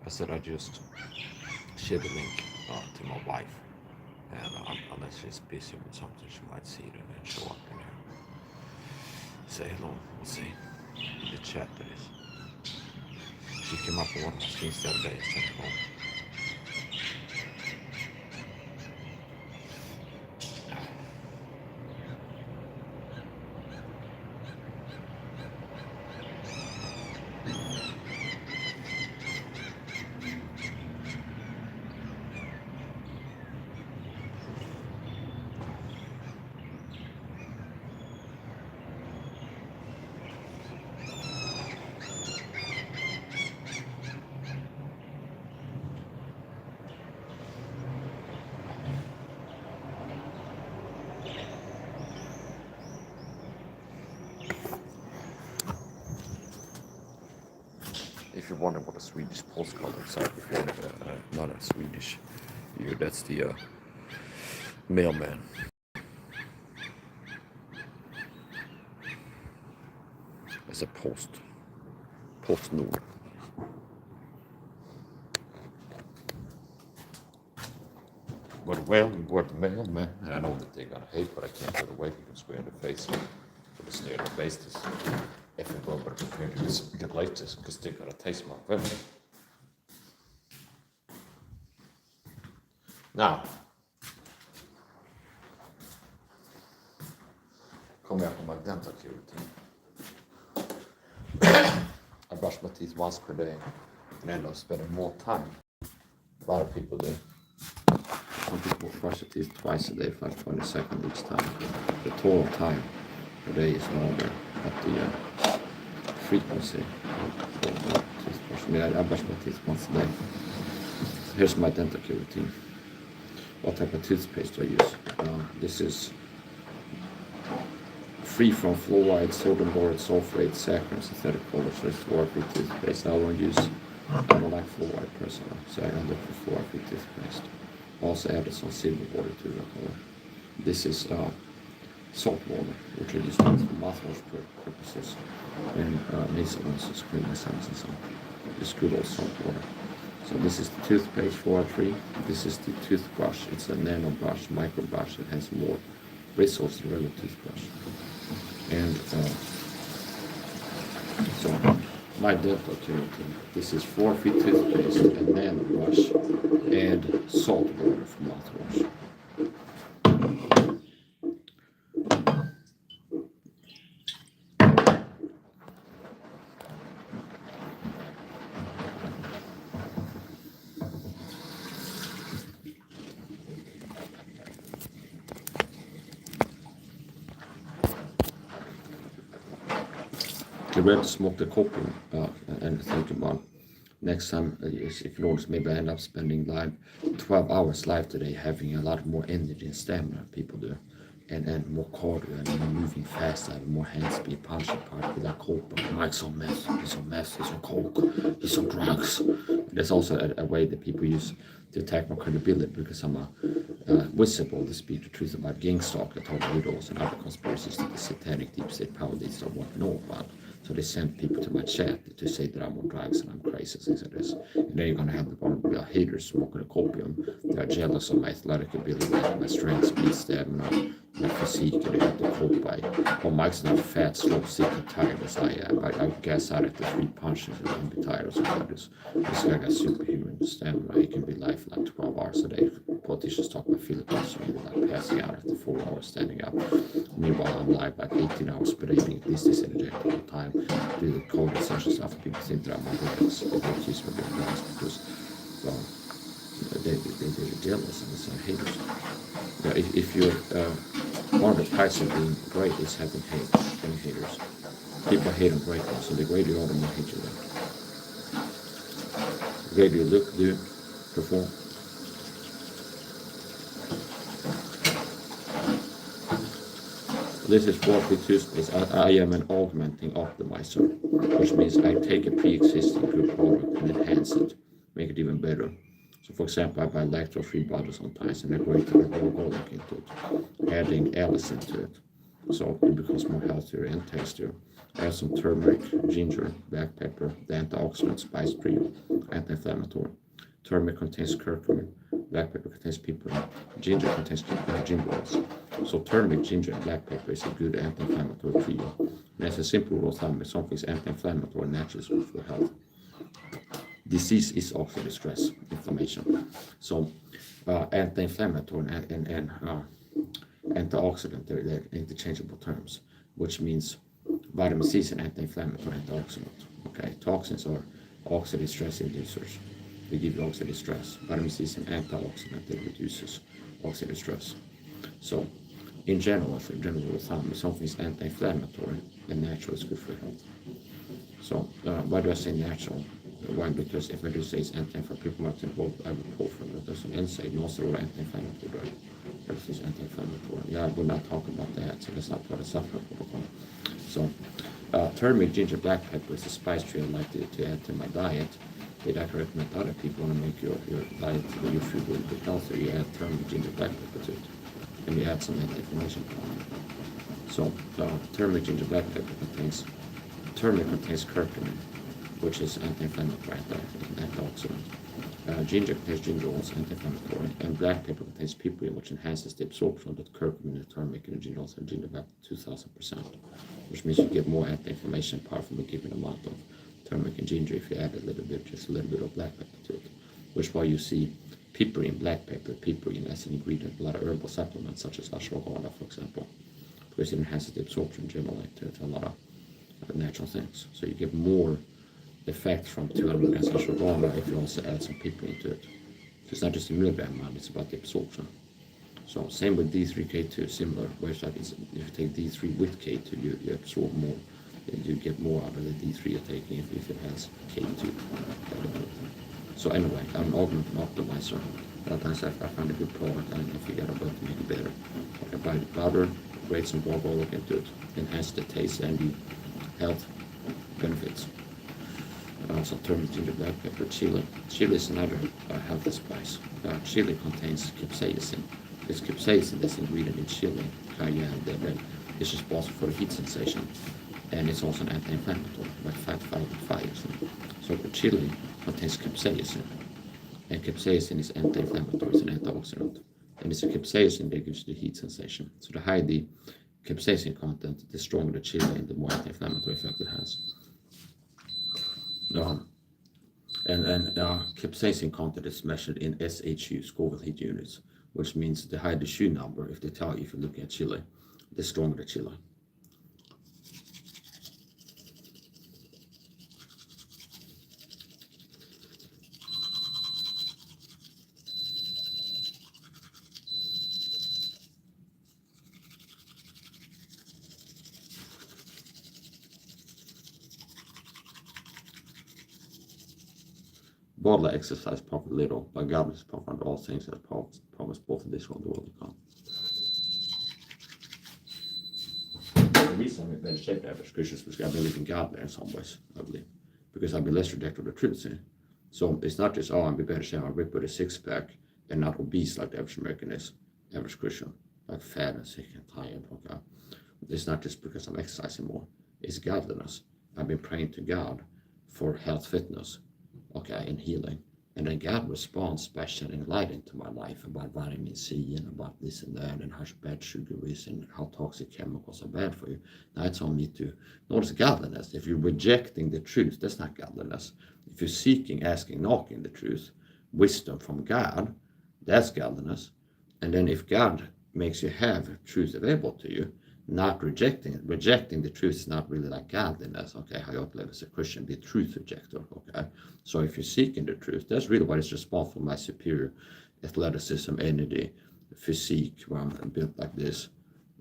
I said I just share the link to my wife, and unless she's busy with something, she might see it and then show up in there. Say hello. We'll see. In the chat, that is. She came up with one of my streams the other day. I sent it home. If you're wondering what a Swedish postcard looks like, if you're not a Swedish viewer, that's the mailman. It's a PostNord. But well, you were the mailman, and I know that they're gonna hate, but I can't get away because we're in the face of the snare and base this. If we go, but prepared to get like this, because they're gonna taste my weapon. Now, come here from my dental care routine. I brush my teeth once per day and end up spending more time. A lot of people do. Some people brush their teeth twice a day for like 20 seconds each time. The total time per day is longer, but the frequency of toothbrush. I mean, I brush my teeth once a day. So here's my dental care routine. What type of toothpaste do I use? This is free from fluoride, sodium borate, sulfate, saccharin, synthetic colors. So it's fluoride-free toothpaste. I don't like fluoride personally, so I end up with fluoride-free toothpaste. Also added some silver water to the color. This is salt water, which I use for mouthwash purposes, and nasal rinses, cleaning sense and so on. Just good old salt water. So this is the toothpaste, fluoride-free. This is the toothbrush. It's a nano brush, micro brush that has more bristles than regular toothbrush. And so my dental care routine. This is fluoride-free toothpaste, a nano brush, and salt water for mouthwash. Get ready to smoke the copium and think about next time, if you notice, maybe I end up spending 12 hours live today, having a lot more energy and stamina, people do, and more cardio and moving fast, having more hand speed, punching power, with like copium. Mike's on meth, he's on meth, he's on coke, he's on drugs. There's also a way that people use to attack my credibility because I'm a whistleblower to speak the truth about gang stalking, tornadoes, and other conspiracies that the satanic deep state power leaders don't want to know about. So they send people to my chat to say that I'm on drugs and I'm crazy, things like this. And then you're going to have the bunch of haters smoking a copium. They're jealous of my athletic ability, my strength, speed, stamina, my physique, and they have to cope by, oh, Mike's not fat, slow, sick, and tired as I am. I guess out after 3 punches and I'll be tired or something like this. This guy got superhuman stamina. He can be live for like 12 hours a day. Politicians talk about filibuster and like passing out after 4 hours standing up. Meanwhile, I'm live like 18 hours per day, being this energetic all the time. Do the coding sessions after people think that I'm on drugs. They don't accuse me of doing drugs because, well, they're jealous and it's haters. Yeah, if you're one of the prices of being great is having haters. People hate on greatness, so the greater you are, the more hate you get. The greater you look, do, perform. This is fluoride-free toothpaste. I am an augmenting optimizer, which means I take a pre-existing good product and enhance it, make it even better. So for example, I buy lactose-free butter sometimes and I grate organic into it, adding allicin to it. so it becomes more healthier and tastier. Add some turmeric, ginger, black pepper, the antioxidant spice trio, anti-inflammatory. Turmeric contains curcumin, black pepper contains piperine, ginger contains gingerols. So turmeric, ginger, and black pepper is a good anti-inflammatory trio. And as a simple rule of thumb, if something is anti-inflammatory, naturally is good for health. Disease is oxidative stress, inflammation. So anti-inflammatory and antioxidant, they're interchangeable terms, which means vitamin C is an anti-inflammatory antioxidant. Okay, toxins are oxidative stress inducers. They give you oxidative stress. Vitamin C is an antioxidant that reduces oxidative stress. So, in general, as a general rule of thumb, if something is anti-inflammatory, then natural is good for health. So, why do I say natural? Why? Because if I do say it's anti-inflammatory, people might think, well, ibuprofen, that doesn't NSAID, and also anti-inflammatory drug. This is anti-inflammatory. Yeah, I will not talk about that, so that's not part of supplement protocol. So, turmeric, ginger, black pepper is a spice tree I like to add to my diet. That I recommend to other people want to make your diet, your food a little bit healthier. You add turmeric, ginger, black pepper to it, and you add some anti-inflammation component. So, turmeric, ginger, black pepper contains curcumin, which is anti-inflammatory, antioxidant. Ginger contains gingerols, anti-inflammatory, and black pepper contains piperine, which enhances the absorption of the curcumin and turmeric and gingerols and ginger back to 2,000%, which means you get more anti-inflammation power from a given amount of turmeric and ginger if you add a little bit, just a little bit of black pepper to it. Which is why you see piperine, black pepper, piperine as an ingredient in a lot of herbal supplements such as ashwagandha, for example, because it enhances the absorption generally to a lot of natural things. So you get more effect from 200 milligrams of ashwagandha if you also add some piperine to it. So it's not just a milligram amount, it's about the absorption. So same with D3K2, similar, where it's like if you take D3 with K2, you absorb more. You get more out of the D3 you're taking if it has K2. So anyway, I'm an augment optimizer. Sometimes I find a good product and I figure out how to make it better. I buy the powder, grate some garlic into it, enhance the taste and the health benefits. Also turmeric, ginger, black pepper, chili. Chili is another healthy spice. Chili contains capsaicin. It's capsaicin that's ingredient in chili, cayenne, that is responsible for the heat sensation. And it's also an anti-inflammatory, like fat fibrin. So the chili contains capsaicin, and capsaicin is anti-inflammatory, it's an antioxidant. And it's a capsaicin that gives you the heat sensation. So the higher the capsaicin content, the stronger the chili and the more anti-inflammatory effect it has. Capsaicin content is measured in SHU, Scoville heat units, which means the higher the SHU number, if they tell you if you're looking at chili, the stronger the chili. Bodily exercise profit little, but godliness profit all things that promise both of this world and the world to come. The reason I'm in better shape than average Christians is because I've been living godly in some ways, I believe. Because I've been less rejected of the truth. See? So it's not just, I'm in better shape, I'm ripped with a six-pack and not obese like the average American is, average Christian, like fat and sick and tired. Okay? It's not just because I'm exercising more, it's godliness. I've been praying to God for health, fitness, and healing. And then God responds by shedding light into my life about vitamin C and about this and that and how bad sugar is and how toxic chemicals are bad for you. Now it's on me to notice godliness. If you're rejecting the truth, that's not godliness. If you're seeking, asking, knocking the truth, wisdom from God, that's godliness. And then if God makes you have truth available to you, not rejecting it. Rejecting the truth is not really like godliness, how you ought to live as a Christian, be a truth rejector, So if you're seeking the truth, that's really what is responsible for my superior athleticism, energy, physique, where I'm built like this,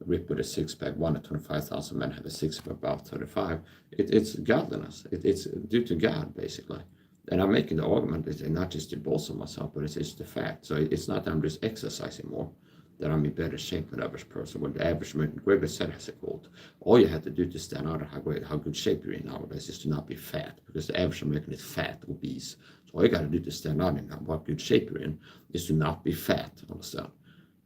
ripped with a six-pack, 1 in 25,000 men have a six-pack about 35. It's godliness. It's due to God, basically. And I'm making the argument, it's not just to boast of myself, but it's the fact. So it's not that I'm just exercising more, that I'm in better shape than the average person. When the average American, Gregory said has a quote, all you have to do to stand out of how good shape you're in nowadays is to not be fat, because the average American is fat, obese. So all you got to do to stand out in what good shape you're in is to not be fat, understand?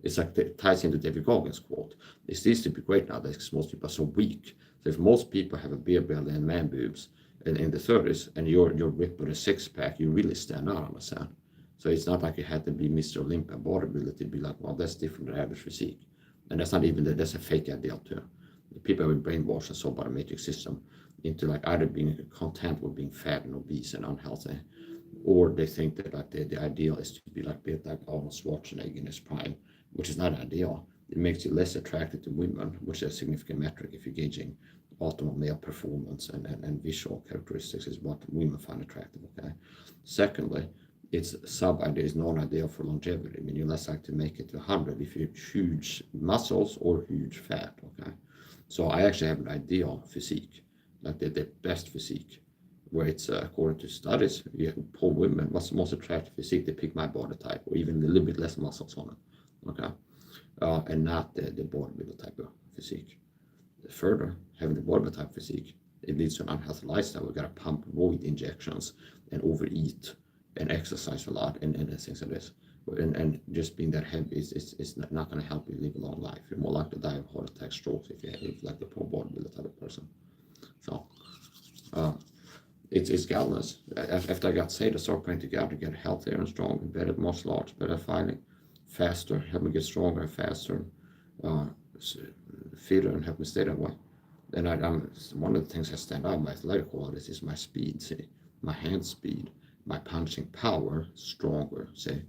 It's like it ties into David Goggins' quote. It's easy to be great nowadays because most people are so weak. So if most people have a beer belly and man boobs in the 30s, and you're ripped with a six-pack, you really stand out, understand? So it's not like you had to be Mr. Olympia bodybuilder to be like, well, that's different than average physique. And that's not even that's a fake ideal too. People have been brainwashed and so by the matrix system into like either being content with being fat and obese and unhealthy, or they think that like the ideal is to be like built like Arnold Schwarzenegger in his prime, which is not ideal. It makes you less attracted to women, which is a significant metric if you're gauging optimal male performance and visual characteristics is what women find attractive, okay? Secondly, it's sub-ideal, is non-ideal for longevity. I mean, you're less likely to make it to 100 if you have huge muscles or huge fat, okay? So I actually have an ideal physique, like the best physique, where it's according to studies, poor women, what's the most attractive physique? They pick my body type, or even a little bit less muscles on it, okay? And not the bodybuilder type of physique. Further, having the bodybuilder type physique, it leads to an unhealthy lifestyle. We've got to pump roid injections and overeat and exercise a lot and things like this. And just being that heavy is not going to help you live a long life. You're more likely to die of heart attack, strokes if you're like the pro bodybuilder type of person. So it's godless. After I got saved, I started praying to God to get healthier and stronger, better at martial arts, better at fighting, faster, help me get stronger and faster, fitter, and help me stay that way. And I'm one of the things I stand out, my athletic qualities is my speed, see, my hand speed, my punching power, stronger, see,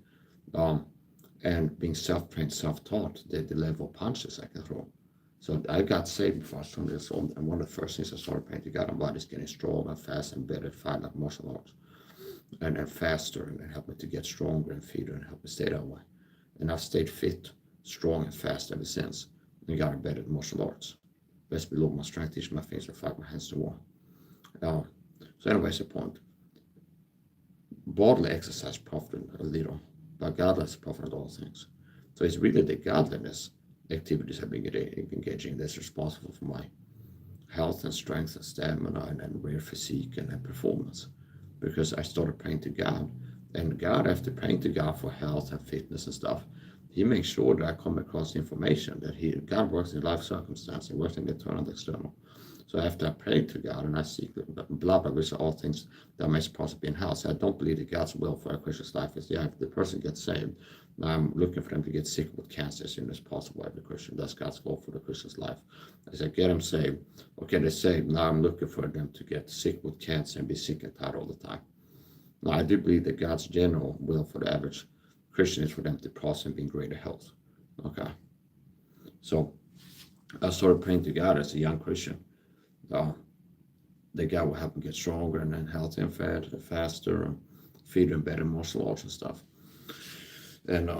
and being self-trained, self-taught, the level of punches I can throw. So I got saved before I was 20 years old, and one of the first things I started praying to God about is getting stronger and faster and better at fight like martial arts, and faster, and help me to get stronger and fitter and help me stay that way. And I've stayed fit, strong, and fast ever since, and gotten better at martial arts. Best below my strength, teach my fingers to fight, my hands to war. So anyways, the point. Bodily exercise profited a little, but godliness profited all things. So it's really the godliness activities I've been engaging that's responsible for my health and strength and stamina and rare physique and performance. Because I started praying to God, and God, after praying to God for health and fitness and stuff, He makes sure that I come across information that God works in life circumstances, He works in the internal and external. So after I prayed to God and I seek blah, which are all things that makes possible in health. So I don't believe that God's will for a Christian's life is, if the person gets saved, I'm looking for them to get sick with cancer as soon as possible, every Christian. That's God's will for the Christian's life. I said, get them saved. Okay, they're saved. Now I'm looking for them to get sick with cancer and be sick and tired all the time. Now I do believe that God's general will for the average Christian is for them to prosper and be in greater health. Okay. So I started praying to God as a young Christian. That God will help me get stronger and then healthy and fat and faster and fitter and better martial arts and stuff. And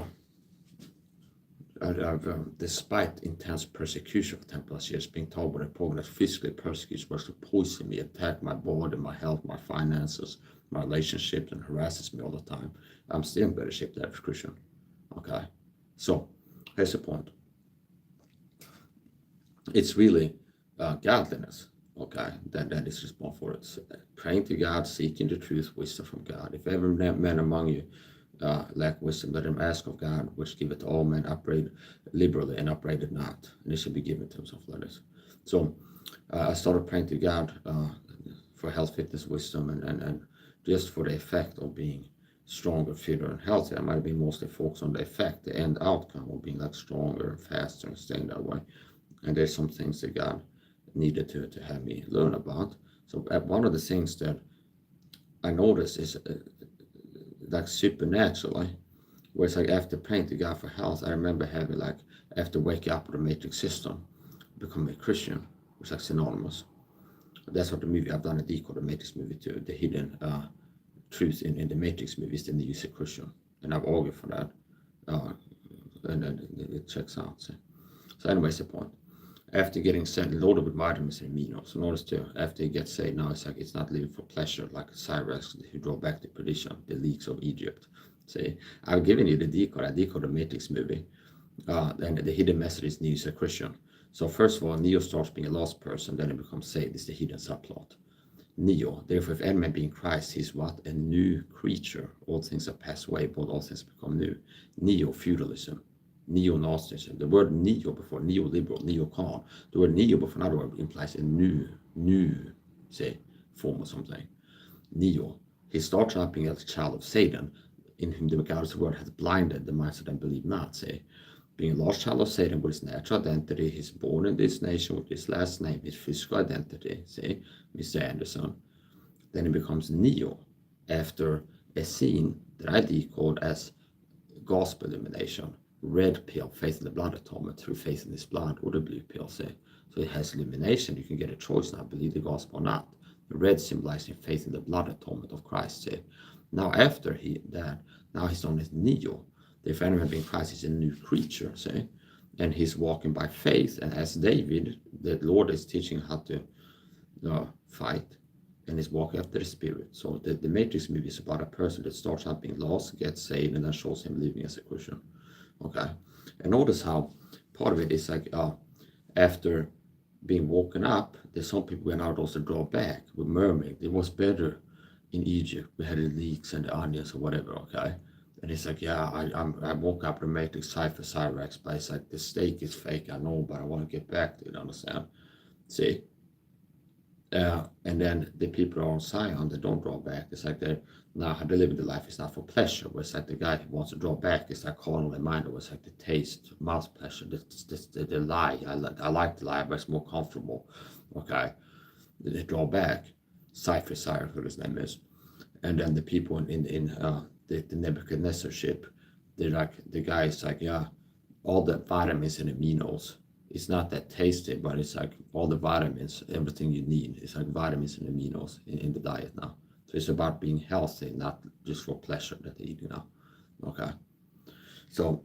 I've despite intense persecution for 10 plus years, being told by the program that physically persecutes was to poison me, attack my body, my health, my finances, my relationships, and harasses me all the time, I'm still in better shape than average Christian. Okay, so here's the point. It's really godliness. Okay, that is responsible for it. So, praying to God, seeking the truth, wisdom from God. If every man among you lack wisdom, let him ask of God, which giveth to all men, upbraid liberally and upbraideth not, and it shall be given to him. Something like this. So I started praying to God for health, fitness, wisdom, and just for the effect of being stronger, fitter, and healthy. I might be mostly focused on the effect, the end outcome of being like stronger, faster, and staying that way. And there's some things that God needed to have me learn about. So one of the things that I noticed is like supernaturally, where it's like after praying to God for health, I remember having like, after waking up with the matrix system, becoming a Christian, which is like synonymous. That's what the movie, I've done a decode, the Matrix movie too, the hidden truth in the Matrix movies, then you say Christian. And I've argued for that. And then it checks out. So anyways, the point. After getting sent loaded with vitamins and minerals, notice too, after you get saved, now it's like it's not living for pleasure like Cyrus who drove back to perdition, the leaks of Egypt. See, I've given you the decode. I decoded the Matrix movie, and the hidden message is Neo's a Christian. So first of all, Neo starts being a lost person, then he becomes saved. It's the hidden subplot. Neo, therefore, if any man be in Christ, he's what? A new creature. All things are passed away, but all things become new. Neo feudalism. neo-Nazism. The word neo before neoliberal, neocon. The word neo before another word implies a new, say, form of something. Neo. He starts out being a child of Satan, in whom the God's word has blinded the minds of them believe not, say. Being a lost child of Satan with his natural identity, he's born in this nation with his last name, his physical identity, see, Mr. Anderson. Then he becomes Neo after a scene that I decode as gospel illumination. Red pill, faith in the blood atonement through faith in his blood, or the blue pill, say. So it has illumination. You can get a choice now, believe the gospel or not. The red symbolizing faith in the blood atonement of Christ, say. Now after now he's known as Neo. If anyone be in Christ, he's a new creature, say. And he's walking by faith. And as David, the Lord is teaching how to fight, and is walking after the Spirit. So the Matrix movie is about a person that starts out being lost, gets saved, and then shows him living as a Christian. Okay? And notice how part of it is like after being woken up, there's some people went out also draw back with murmuring. It was better in Egypt. We had the leeks and the onions or whatever, okay? And it's like, yeah, I woke up and made the cipher Cyrex, but it's like the steak is fake, I know, but I want to get back to it, understand? See? And then the people are on Zion, they don't draw back. It's like they're now how they live the life is not for pleasure. Where it's like the guy who wants to draw back, it's like carnal and minded. It's like the taste, mouth pleasure, the lie. I like the lie, but it's more comfortable. Okay, they draw back. Cipher, who his name is, and then the people in the Nebuchadnezzar ship, they're like the guy is like, yeah, all the vitamins and aminos. It's not that tasty, but it's like all the vitamins, everything you need. It's like vitamins and aminos in the diet now. So it's about being healthy, not just for pleasure that they eat now. Okay. So,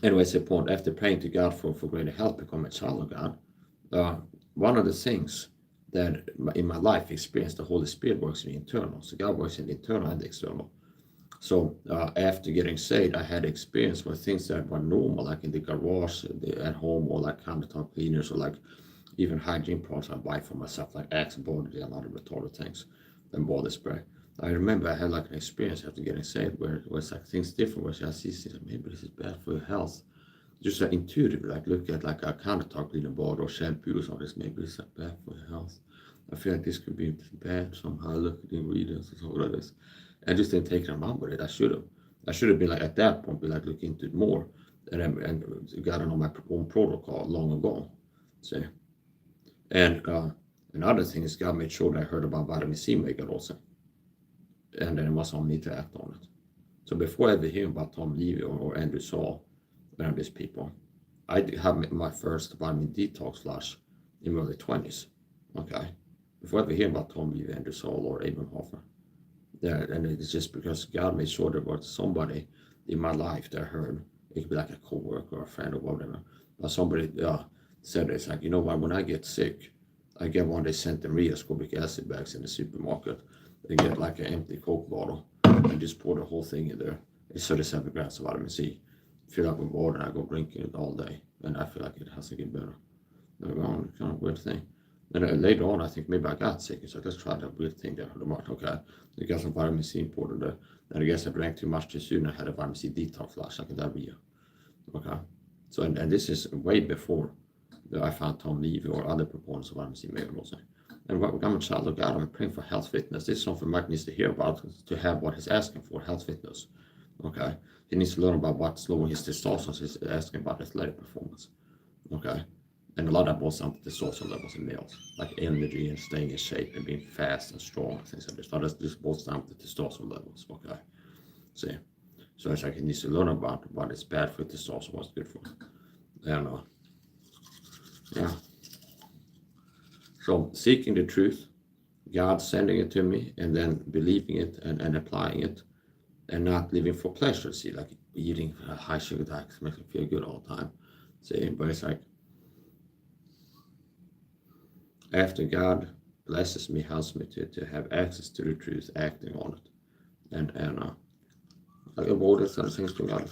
anyways, the point, after praying to God for greater health, become a child of God, one of the things that in my life experienced, the Holy Spirit works in the internal. So God works in the internal and the external. So after getting saved, I had experience with things that were normal, like in the garage, at home, or like countertop cleaners, or like even hygiene products I buy for myself, like Axe body and other retarded things, and body spray. I remember I had like an experience after getting saved where it was like things different, where I see things like, maybe this is bad for your health. Just like intuitive, like look at like a countertop cleaner board or shampoo or something, maybe this is bad for your health. I feel like this could be bad somehow. Look at the ingredients and something like this. I just didn't take them out with it. I should have been like at that point, be like look into it more, and got on my own protocol long ago. See, and another thing is God made sure that I heard about vitamin C megadosis, and then it was on me to act on it. So before I ever hear about Tom Levy or Andrew Saul, and these people, I had my first vitamin detox flash in my early 20s. Okay, before I ever hear about Tom Levy, Andrew Saul, or Abraham Hofer. Yeah, and it's just because God made sure there was somebody in my life that I heard. It could be like a co-worker or a friend or whatever. But somebody said it's like, you know what, when I get sick, I get one of these Santa Maria ascorbic acid bags in the supermarket. They get like an empty Coke bottle and just pour the whole thing in there. It's 37 grams of vitamin C. Fill up with water and I go drinking it all day. And I feel like it has to get better. Kind of weird thing. And later on, I think maybe I got sick. So let's try that weird thing that I heard about. Okay, I got some vitamin C imported there. And I guess I drank too much too soon. I had a vitamin C detox flash, like a diarrhea. Okay, so and this is way before I found Tom Levy or other proponents of vitamin C megadosis. And I'm a child of God. I'm praying for health fitness. This is something Mike needs to hear about to have what he's asking for, health fitness. Okay, he needs to learn about what's lowering his testosterone. He's asking about athletic performance. Okay. And a lot of that boils down to testosterone levels in males, like energy and staying in shape and being fast and strong and things like this. That just boils down to testosterone levels, okay? See? So it's like he needs to learn about what is bad for testosterone, what's good for him. And yeah. So seeking the truth, God sending it to me, and then believing it and applying it, and not living for pleasure. See, like eating high sugar diets makes me feel good all the time. See, but it's like, after God blesses me, helps me to have access to the truth, acting on it, and I avoid some things to God.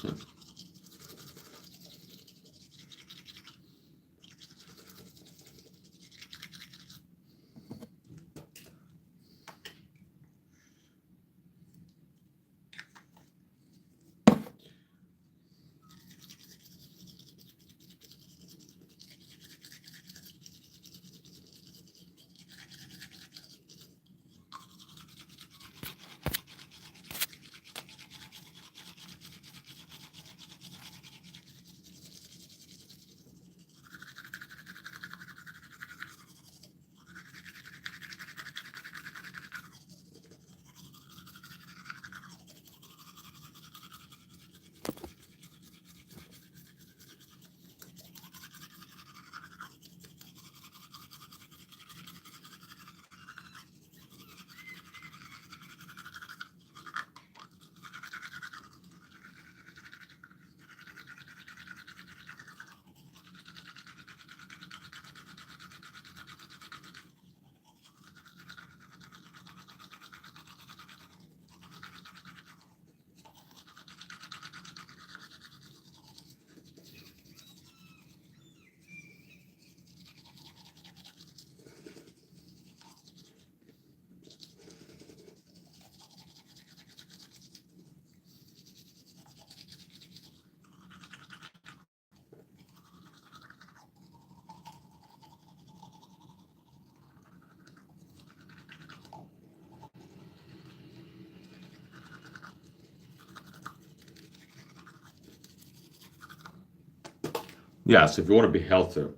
So if you want to be healthier,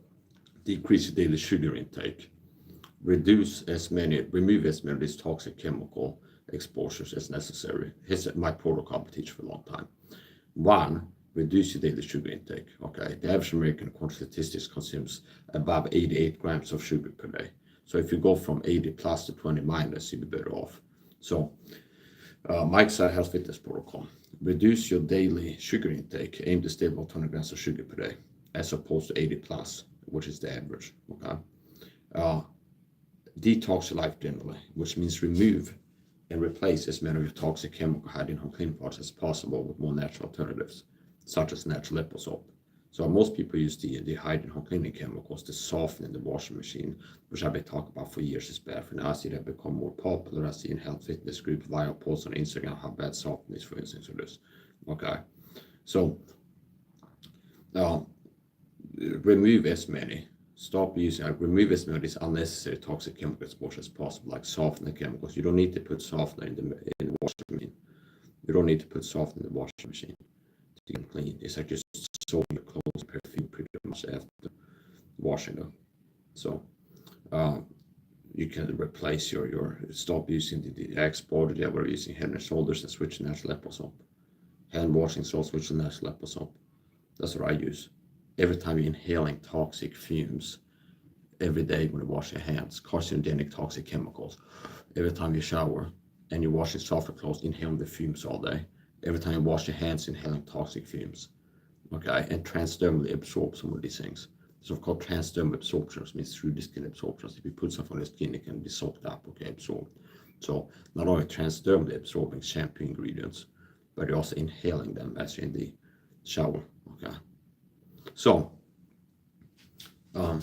decrease your daily sugar intake, remove as many of these toxic chemical exposures as necessary. Here's my protocol I teach for a long time. 1, reduce your daily sugar intake. Okay, the average American, according to statistics, consumes above 88 grams of sugar per day. So if you go from 80 plus to 20 minus, you'll be better off. So Mike's Health Fitness Protocol. Reduce your daily sugar intake. Aim to stay about 20 grams of sugar per day, as opposed to 80 plus, which is the average. Okay. Detox your life generally, which means remove and replace as many of your toxic chemical hiding home cleaning parts as possible with more natural alternatives, such as natural lipo soap. So most people use the hiding home cleaning chemicals to soften in the washing machine, which I've been talking about for years is bad for now. I see that become more popular. I see in health fitness group via posts on Instagram how bad softening is, for instance, for this. Okay, so remove as many of these unnecessary toxic chemical exposure as possible, like softening chemicals. You don't need to put softener in the washing machine. You don't need to put softener in the washing machine to get clean. It's like just soaking your clothes, perfume pretty much after washing them. So you can replace stop using the Axe body that we're using Head and Shoulders and switch to natural lipo soap. Hand washing soap, switch to natural lipo soap. That's what I use. Every time you're inhaling toxic fumes, every day when you wash your hands, carcinogenic toxic chemicals. Every time you shower and you wash your softer clothes, inhaling the fumes all day. Every time you wash your hands, inhaling toxic fumes. Okay, and transdermally absorb some of these things. So called transdermal absorptions, means through the skin absorptions. If you put something on the skin, it can be soaked up, okay, absorbed. So not only transdermally absorbing shampoo ingredients, but you're also inhaling them as you're in the shower, okay. So, so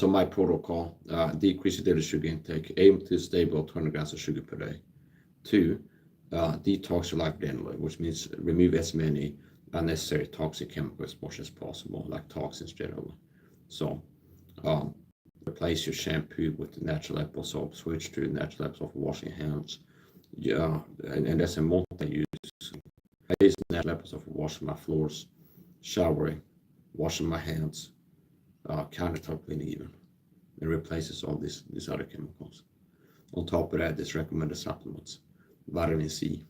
my protocol, decrease your daily sugar intake, aim to stay below 20 grams of sugar per day. 2, detox your life generally, which means remove as many unnecessary toxic chemical exposure as possible, like toxins generally. So, replace your shampoo with natural lipo soap, switch to natural lipo soap for washing hands. And that's a multi-use. I use natural lipo soap for washing my floors, showering, washing my hands, countertop cleaning even. It replaces all these other chemicals. On top of that, there's recommended supplements: vitamin C,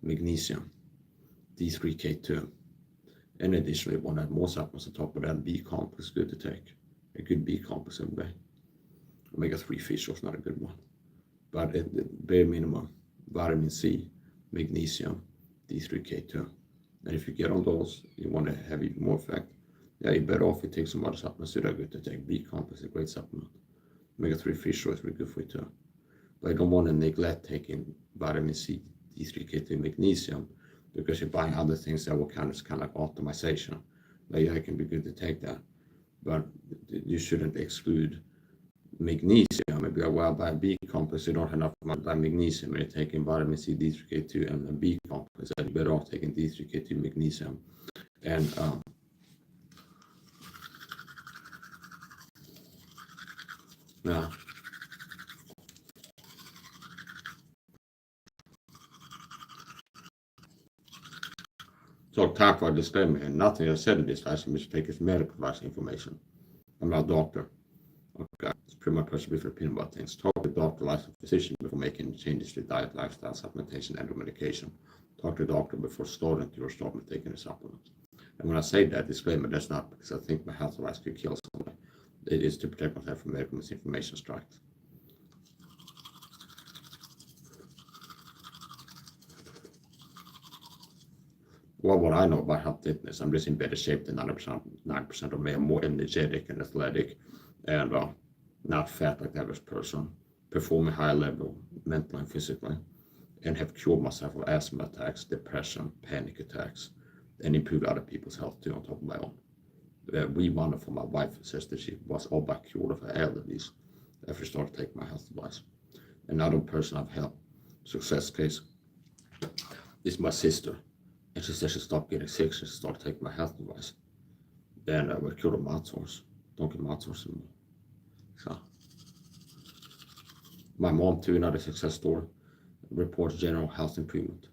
magnesium, D3K2, and additionally, one had more supplements on top of that. B complex is good to take. A good B complex every day. Omega-3 fish oil is not a good one, but at the bare minimum, vitamin C, magnesium, D3K2. And if you get on those, you want to have even more effect, you're better off you take some other supplements that are good to take. B complex is a great supplement. Omega-3 fish oil is very good for you too. But you don't want to neglect taking vitamin C, D3K2, magnesium, because you're buying other things that will kind of like optimization. But yeah, it can be good to take that, but you shouldn't exclude magnesium. Maybe well, by B complex, you don't have enough by magnesium, and you're taking vitamin C, D3K2, and a B complex. You're better off taking D3K2, magnesium, and now. So time for a disclaimer, and nothing I said in this lesson which take is medical advice information. I'm not a doctor. Okay, it's pretty much personal opinion about things. Talk to a doctor, licensed physician before making changes to diet, lifestyle, supplementation, and medication. Talk to a doctor before starting taking a supplement. And when I say that disclaimer, that's not because I think my health advice could kill someone. It is to protect myself from medical misinformation strikes. Well, what I know about health fitness, I'm just in better shape than 9% of me. I'm more energetic and athletic, and not fat like the average person, performing high level mentally and physically, and have cured myself of asthma attacks, depression, panic attacks, and improved other people's health too on top of my own. Wonderful, my wife says that she was all but cured of her allergies after she started taking my health advice. Another person I've helped, success case, is my sister. And she said she stopped getting sick, she started taking my health advice. Then we're cured of mouth sores. Don't get mouth sores anymore. So, my mom too, another success story, reports general health improvement.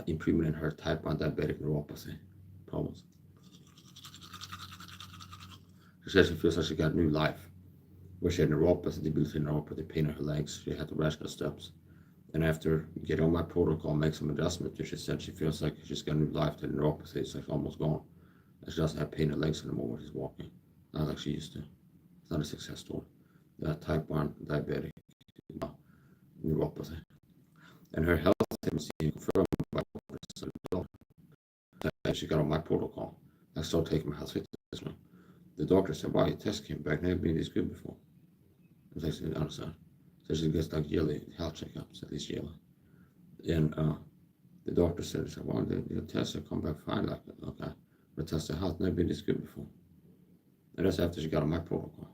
Improvement in her type 1 diabetic neuropathy, problems. She says she feels like she got new life. Where she had neuropathy, debilitating neuropathy, pain in her legs. She had to rational steps. And after getting on my protocol, make some adjustments, she said she feels like she's got new life. The neuropathy is like almost gone. And she doesn't have pain in her legs anymore when she's walking. Not like she used to. It's not a success story. Type 1 diabetic neuropathy. And her health is confirmed by doctor. She got on my protocol. I started taking my health fitness. The doctor said, wow, your test came back, never been this good before. I said, understand. So she gets like yearly health checkups, at least yearly. And the doctor said, well, your tests have come back fine. Like, okay, the test of health never been this good before. And that's after she got on my protocol.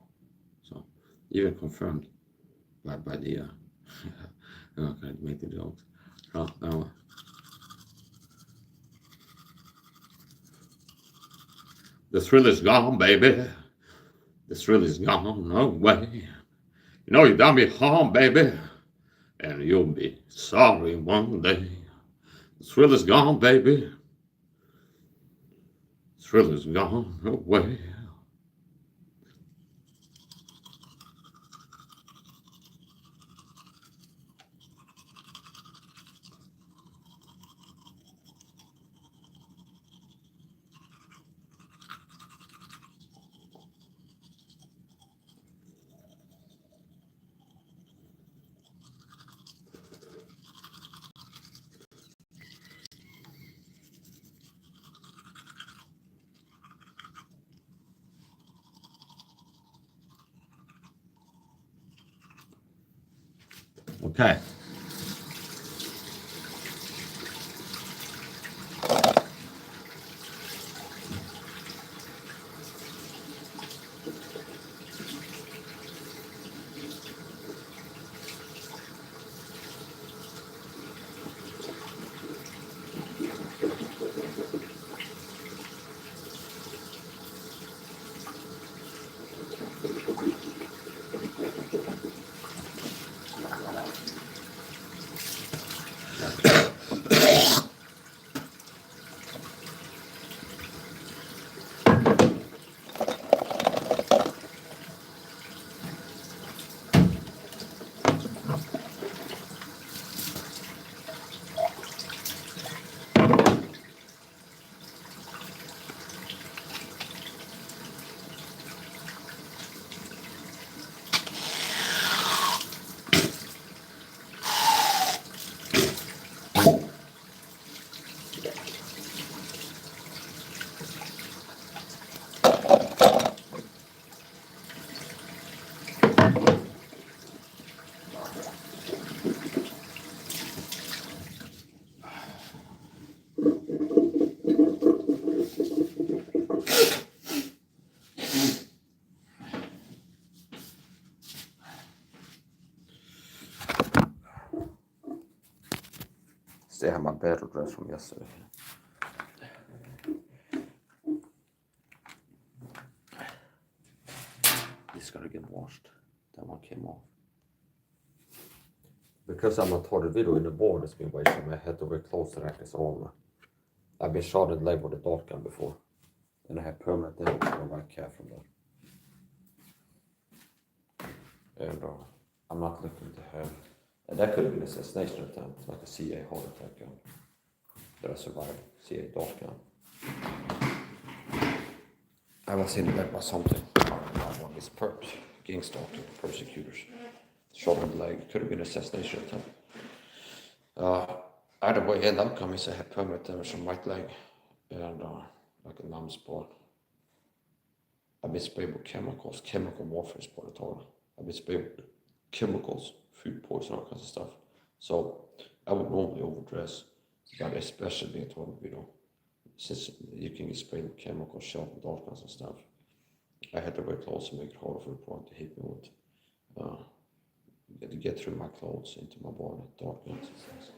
So even confirmed by the, I'm not going to make the jokes. The thrill is gone, baby. The thrill is gone away. You know you done me harm, baby, and you'll be sorry one day. The thrill is gone, baby. The thrill is gone away. Okay. Still have my battle dress from yesterday. This gotta get washed. That one came off. Because I'm not the video in the board, it's been waiting. I had to reclose the rack on. I've been shot at leg with a dart gun before. And I had permanent damage to the right calf from that. And I'm not looking to have. And that could have been an assassination attempt, like a CA heart attack gun. That I survived, CA dart gun. I was in there by something. One of these perps, gang stalking persecutors. Shot in the leg, could have been an assassination attempt. Either way, end outcome is I had permanent damage on right leg and like a numb spot. I've been sprayed with chemicals, chemical warfare is part of it. I've been sprayed with chemicals, food poison, all kinds of stuff. So I would normally overdress, but especially being told video, since you can get sprayed with chemicals, shot with all kinds of stuff. I had to wear clothes and make it harder for the problem to hit me with. To get through my clothes into my body, dark guns and things.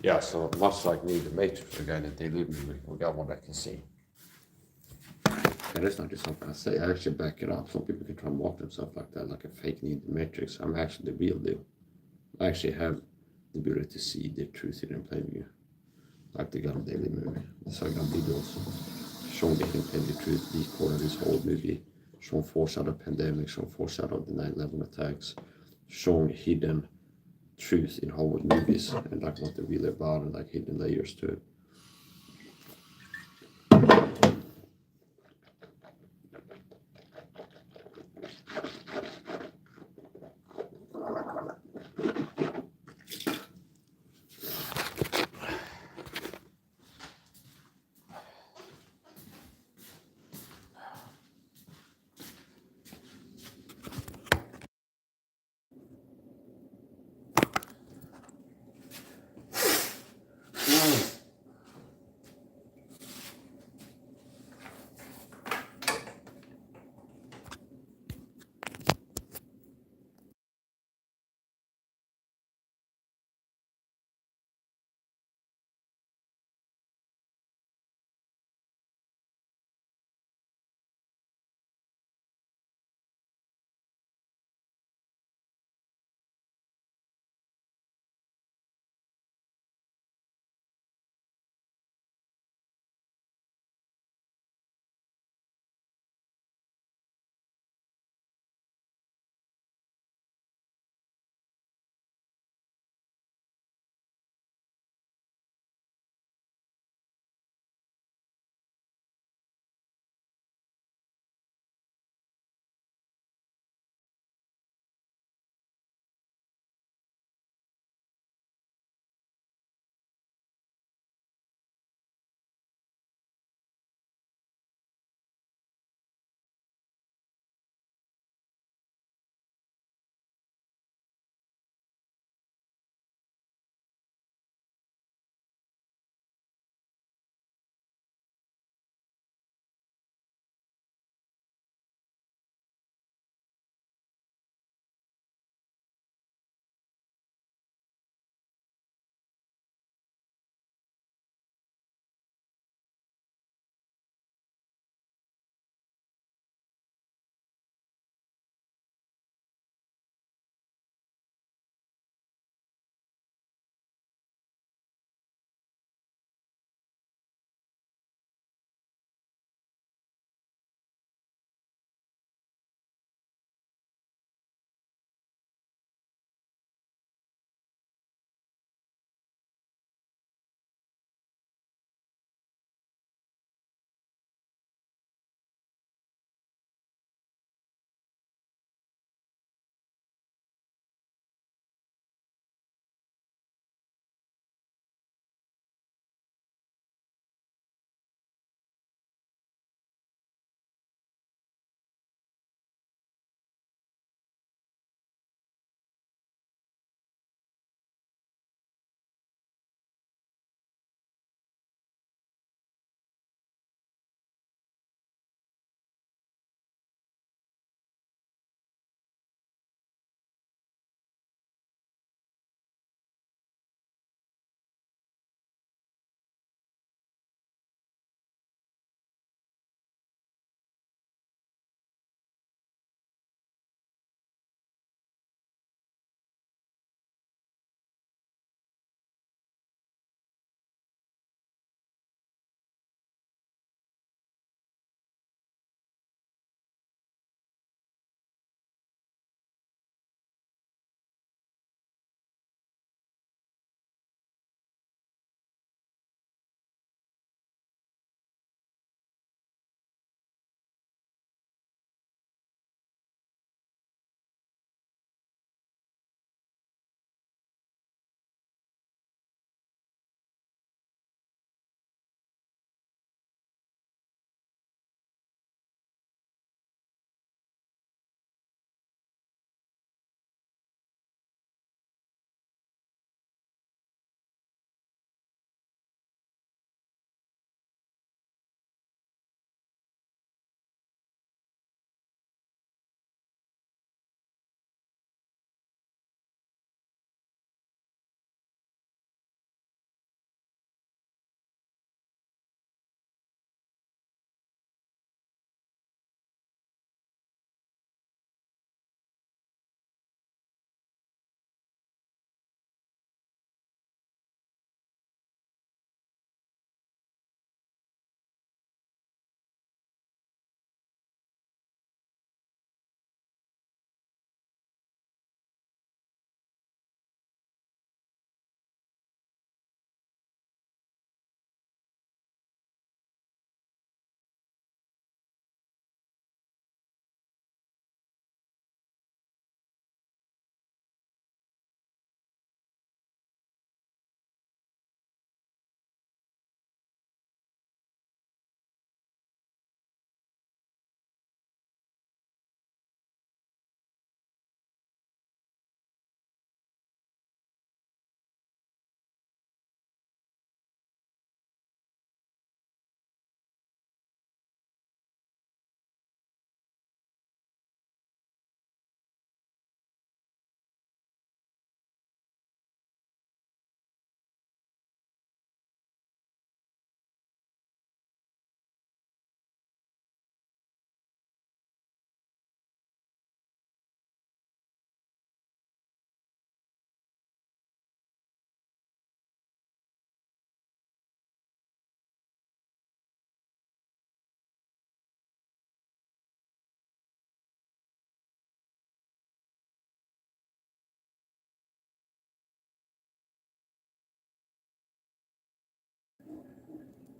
Yeah, so much like me, the Matrix, the guy that they live with, we got one that can see. And that's not just something I say. I actually back it up. Some people can try and mock themselves like that, like a fake need the matrix. I'm actually the real deal. I actually have the ability to see the truth in plain view, like the God Daily movie. So I'm gonna be those showing the hidden plain the truth, the corner of this whole movie, showing foreshadow pandemic, showing foreshadow of the 9/11 attacks, showing hidden truth in Hollywood movies and like what they're really about and like hidden layers to it.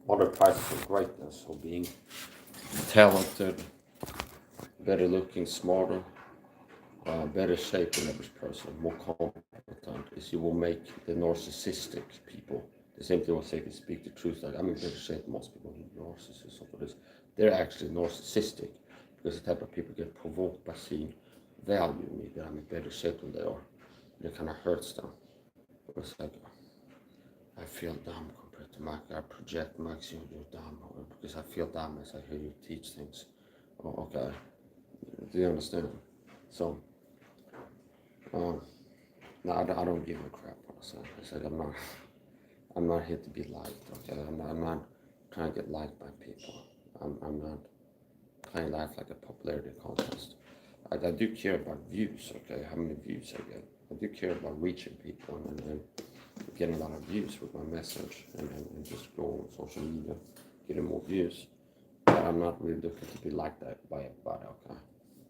other prices of greatness, of being talented, better looking, smarter, better shape than average person, more competent, is you will make the narcissistic people, the same thing I say, if you speak the truth, like I'm in better shape than most people who are narcissists or this, they're actually narcissistic, because the type of people get provoked by seeing value in me, that I'm in better shape than they are. And it kind of hurts them. It's like, I feel dumb compared to Mike. I project Max, you're dumb, because I feel dumb as I hear you teach things. Oh, okay. Do you understand? So, no, I don't give a crap, honestly. It's like I'm not here to be liked, okay? I'm not trying to get liked by people. I'm not playing life like a popularity contest. I do care about views, okay? How many views I get. I do care about reaching people and getting a lot of views with my message and just go on social media, getting more views. But I'm not really looking to be liked by everybody, okay?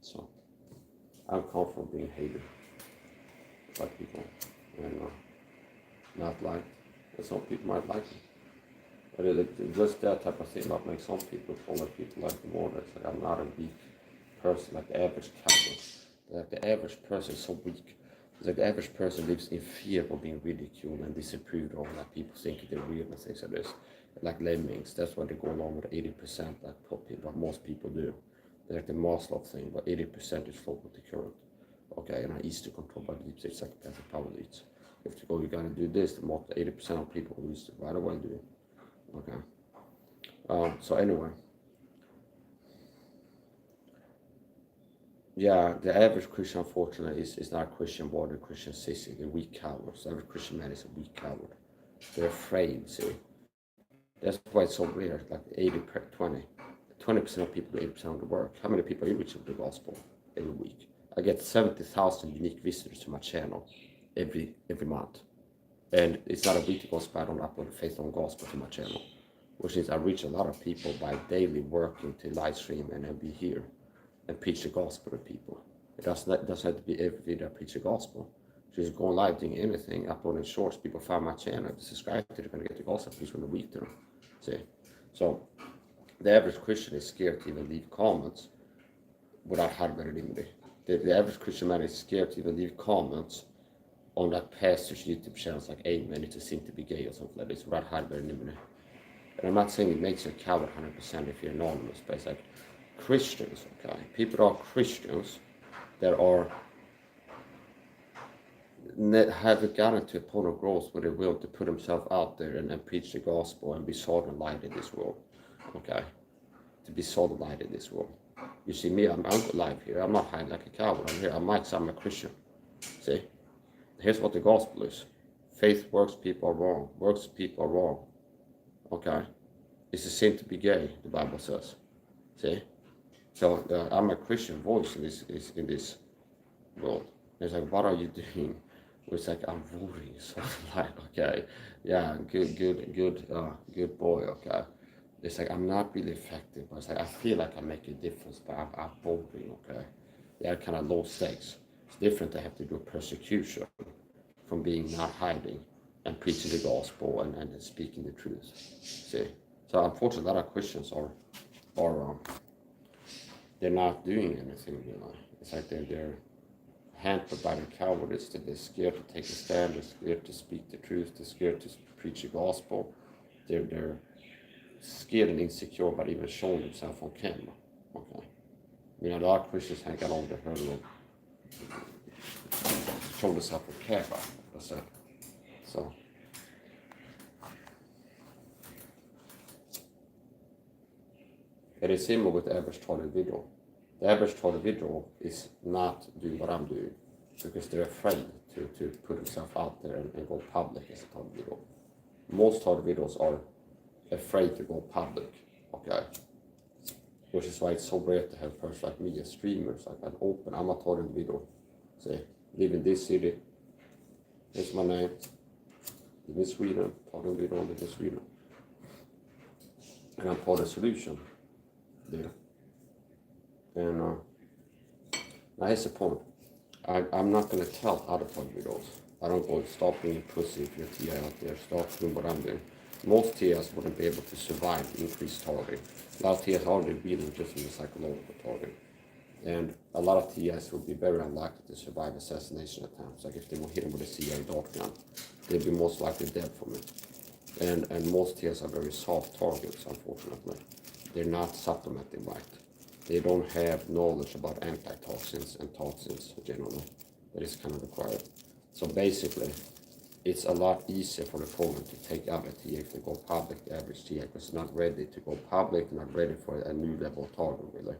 So I'm comfortable being hated by people and not liked. And some people might like me. But it's just that type of thing that makes some people feel like people like me more. It's like I'm not a weak person like the average cowboy. Like the average person is so weak. It's like the average person lives in fear of being ridiculed and disapproved of, like people think they're weird and things like this. Like lemmings, that's why they go along with 80%, like what most people do. They're like the Maslow thing, but 80% is flow with the current. Okay, and I easy to control by deep state psychopathic power leads. If you go, you gotta do this, the most 80% of people will use it right away do it. Okay. So anyway. Yeah, the average Christian, unfortunately, is not a Christian boy, a Christian sissy, a weak coward. So every Christian man is a weak coward. They're afraid, see. That's why it's so rare, like 80 per 20. 20% of people do 80% of the work. How many people are you reaching with the gospel every week? I get 70,000 unique visitors to my channel every month. And it's not a week that goes by I don't upload faith on gospel to my channel. Which means I reach a lot of people by daily working to live stream and then be here and preach the gospel to people. It doesn't have to be every video I preach the gospel. Just going live doing anything, uploading shorts, people find my channel, subscribe to it, they're going to get the gospel preached in a week to them. See? So the average Christian is scared to even leave comments without having anonymity. The average Christian man is scared to even leave comments on that pastor's YouTube channels like Amen, it's a sin to be gay or something like this without having anonymity. And I'm not saying it makes you a coward 100% if you're anonymous, but it's like Christians, okay? People that are Christians that have gotten to a point of growth where they're willing to put themselves out there and preach the gospel and be salt and light in this world, okay? To be salt and light in this world. You see me, I'm alive here. I'm not hiding like a coward. I'm here. I'm a Christian. See? Here's what the gospel is. Faith works, people are wrong. Works, people are wrong. Okay? It's a sin to be gay, the Bible says. See? So I'm a Christian voice in this world. It's like, what are you doing? It's like, I'm voting. So like, okay, yeah, good boy, okay. It's like, I'm not really effective, but it's like, I feel like I make a difference, but I'm voting, okay. Yeah, kind of low stakes. It's different to have to do persecution from being not hiding and preaching the gospel and speaking the truth. See? So unfortunately, a lot of Christians are they're not doing anything, you know. It's like they're hampered by their cowardice, that they're scared to take a stand, they're scared to speak the truth, they're scared to preach the gospel, they're scared and insecure about even showing themselves on camera. Okay. You know, a lot of Christians hang out over the hurdle of showing themselves on camera. That's it. So it is similar with the average tall individual. The average tall individual is not doing what I'm doing because they're afraid to put themselves out there and go public as a tall individual. Most tall individuals are afraid to go public, okay? Which is why it's so rare to have a person like me, a streamer, like an open, I'm a tall individual. Say, live in this city, here's my name, live in Sweden, tall individual, live in Sweden. And I'm part of the solution there. And now here's the point. I'm not going to tell other tall individuals. I don't go, stop being pussy if you're a TI out there, stop doing what I'm doing. most TIs wouldn't be able to survive increased targeting. A lot of TIs are already dealing just with psychological targeting. And a lot of TIs would be very unlikely to survive assassination attempts. Like if they were hit with a CIA dart gun, they'd be most likely dead from it. And most TIs are very soft targets, unfortunately. They're not supplementing right. They don't have knowledge about antitoxins and toxins generally. That is kind of required. So basically, it's a lot easier for the program to take out a TA if they go public, the average TA, because they're not ready to go public, not ready for a new level of target, really.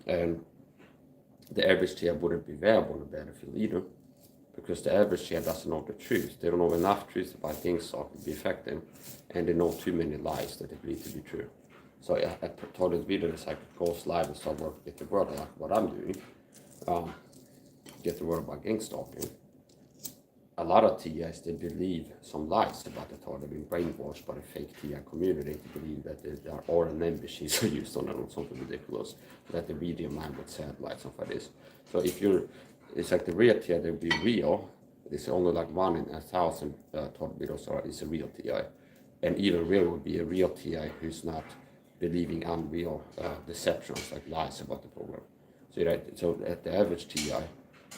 And the average TA wouldn't be viable on the battlefield either, because the average TA doesn't know the truth. They don't know enough truth about things that can be effective, and they know too many lies that they believe to be true. So I told this video is like go live and start working, get the word out, like what I'm doing, get the word about gang stalking. A lot of TIs, they believe some lies about the target. They've been brainwashed by the fake TI community to believe that there are RNA machines are used on them or something ridiculous. That they read your mind with satellites, something like this. So if you're, it's like the real TI, they'll be real. It's only like 1 in 1,000 target videos is a real TI. And even real would be a real TI who's not believing unreal deceptions, like lies about the program. So at the average TI,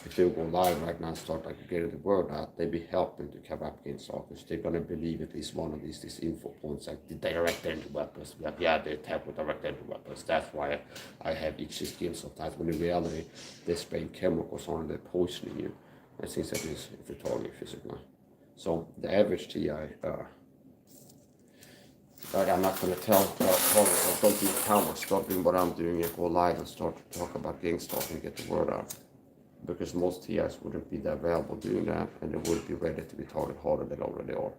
if they go live right now and start like getting the word out, they'd be helping to cover up against stalkers. They're gonna believe at least one of these info points, like the direct entry weapons. Like, yeah, they attack with direct entry weapons. That's why I have itchy skin sometimes. When in reality, they're spraying chemicals on, they're poisoning you. And things like this if you're targeting physically. So the average TI, I'm not going to tell targets, don't be cowards, start doing what I'm doing and go live and start to talk about gang stalking and get the word out. Because most TIs wouldn't be that available doing that, and they wouldn't be ready to be targeted harder than they already are.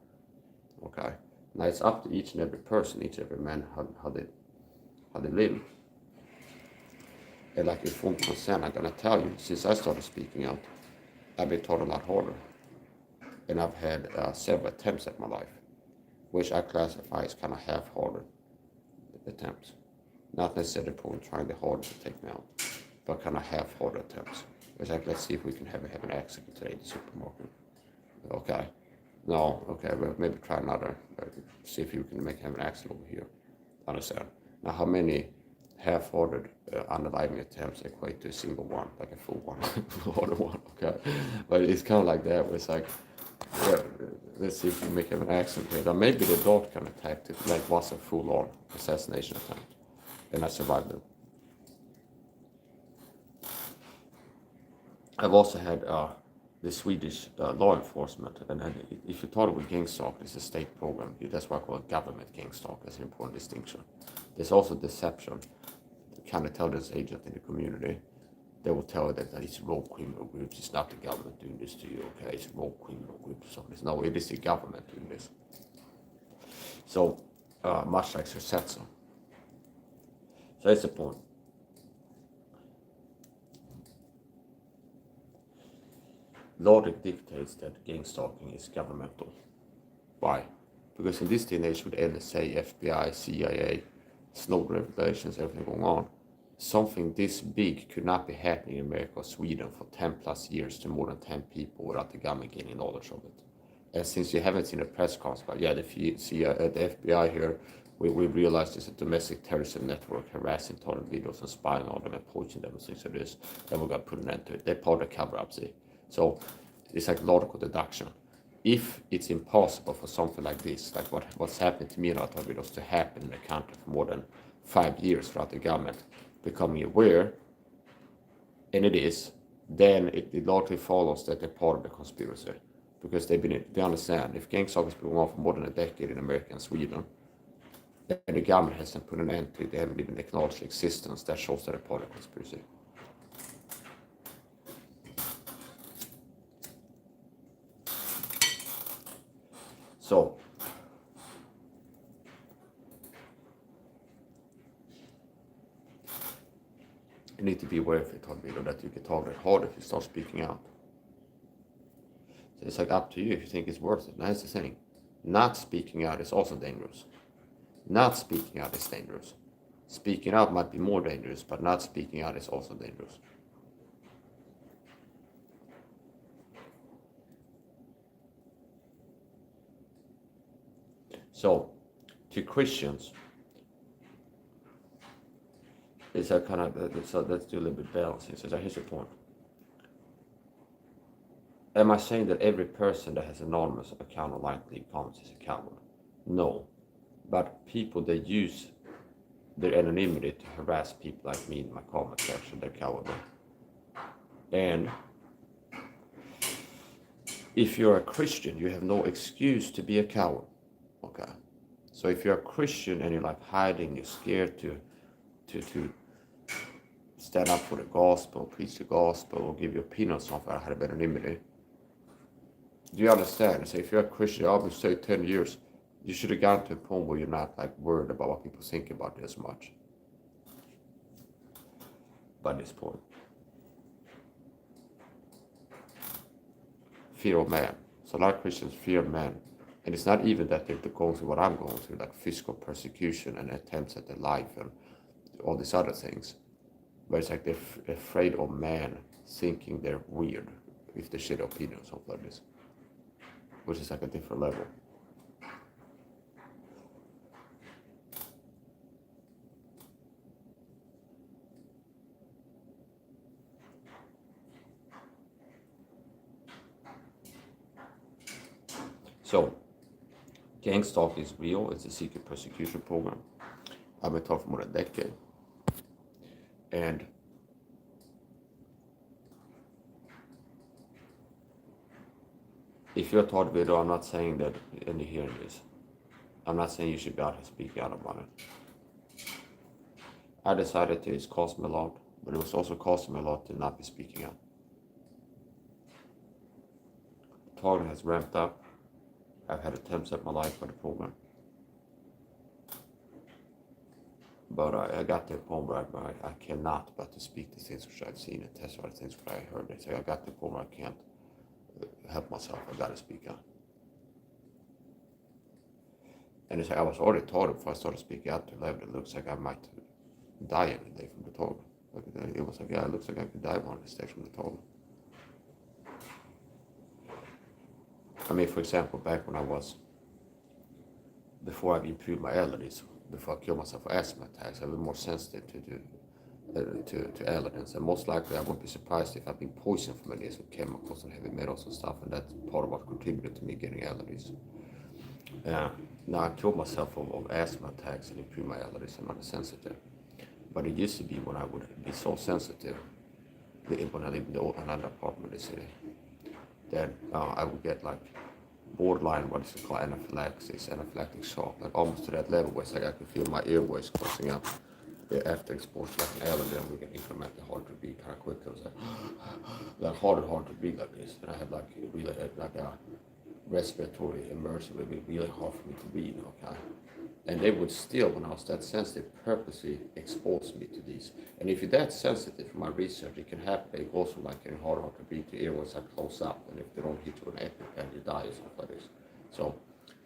Okay? Now it's up to each and every person, each and every man, how they live. And like informed consent, I'm going to tell you, since I started speaking out, I've been taught a lot harder. And I've had several attempts at my life, which I classify as kind of half-hearted attempts. Not necessarily trying the hardest to take me out, but kind of half-hearted attempts. It's like, let's see if we can have an accident today in the supermarket. Okay. No, okay, well, maybe try another, see if you can have an accident over here. Understand? Now, how many half-hearted unaliving attempts equate to a single one, like a full one, harder one, okay? But it's kind of like that, where it's like, yeah, let's see if we make an accident here. Now, maybe the dart kind of tactic, like, was a full-on assassination attempt, and I survived it. I've also had the Swedish law enforcement, and if you thought it was gang stalk, it's a state program. That's why I call it government gang stalk. That's an important distinction. There's also deception. Kind of tell this agent in the community, they will tell you that it's rogue criminal groups. It's not the government doing this to you, okay? It's rogue criminal groups or something. No, it is the government doing this. So, much like Sursetsa. So that's the point. Logic dictates that gang stalking is governmental. Why? Because in this day and age with NSA, FBI, CIA, Snowden revelations, everything going on, something this big could not be happening in America or Sweden for 10 plus years to more than 10 people without the government gaining knowledge of it. And since you haven't seen a press conference, but yeah, the FBI here, we realized it's a domestic terrorism network harassing target videos and spying on them and poaching them and things like this, and we're going to put an end to it. They're part of the cover-up, see. So it's like logical deduction. If it's impossible for something like this, like what's happened to me in target videos, to happen in the country for more than 5 years without the government becoming aware, and it is, then it largely follows that they're part of the conspiracy. Because they understand, if gang stalking has been going on for more than a decade in America and Sweden, and the government hasn't put an end to it, they haven't even acknowledged existence, that shows that they're part of the conspiracy. So, you need to be aware of it, that you get targeted hard if you start speaking out. So it's like up to you if you think it's worth it. Now that's the thing. Not speaking out is also dangerous. Not speaking out is dangerous. Speaking out might be more dangerous, but not speaking out is also dangerous. So to Christians, it's a kind of, so let's do a little bit balancing. So here's the point. Am I saying that every person that has an anonymous account on likely comments is a coward? No. But people that use their anonymity to harass people like me in my comment section, they're cowardly. And if you're a Christian, you have no excuse to be a coward. Okay. So if you're a Christian and you're like hiding, you're scared to stand up for the gospel, preach the gospel, or give your opinion on something, I had a better anonymity. Do you understand? So if you're a Christian, I've been saved 10 years, you should have gotten to a point where you're not like worried about what people think about you as much. By this point. Fear of man. So a lot of Christians fear man. And it's not even that they're going through what I'm going through, like physical persecution and attempts at their life and all these other things. But it's like they're afraid of man thinking they're weird if they share opinion or something like this. Which is like a different level. So, gang stalking is real. It's a secret persecution program. I've been taught for more than a decade. And if you're taught video, I'm not saying that, and you're hearing this, I'm not saying you should be out here speaking out about it. I decided to, it's cost me a lot, but it was also costing me a lot to not be speaking out. Talking has ramped up. I've had attempts at my life for the program. But I got to a point where I cannot but to speak the things which I've seen and testify the things which I heard. It's like I got to the point where I can't help myself. I got to speak out. And it's like I was already taught it before I started speaking out to 11. It looks like I might die any day from the talk. It was like, yeah, it looks like I could die one of these days from the talk. I mean, for example, back when I was, before I improved my allergies, before I killed myself for asthma attacks, I was more sensitive to allergens. And most likely I wouldn't be surprised if I've been poisoned from any with chemicals and heavy metals and stuff, and that's part of what contributed to me getting allergies. Now I killed myself of asthma attacks and improved my allergies. I'm not sensitive. But it used to be when I would be so sensitive, when I lived in another apartment in the city, that I would get like borderline, what is it called, anaphylaxis, anaphylactic shock, like almost to that level where it's like I could feel my airways closing up after exposure to like an allergen. We can increment the heart to beat kind of quick. It was like hard to breathe like this, and I had like really like a respiratory emergency. It would be really hard for me to breathe. Okay. And they would still, when I was that sensitive, purposely expose me to these. And if you're that sensitive, from my research, it can happen. It goes from like getting harder to breathe to airways that close up. And if they don't hit you an EpiPen, you die or something like this. So,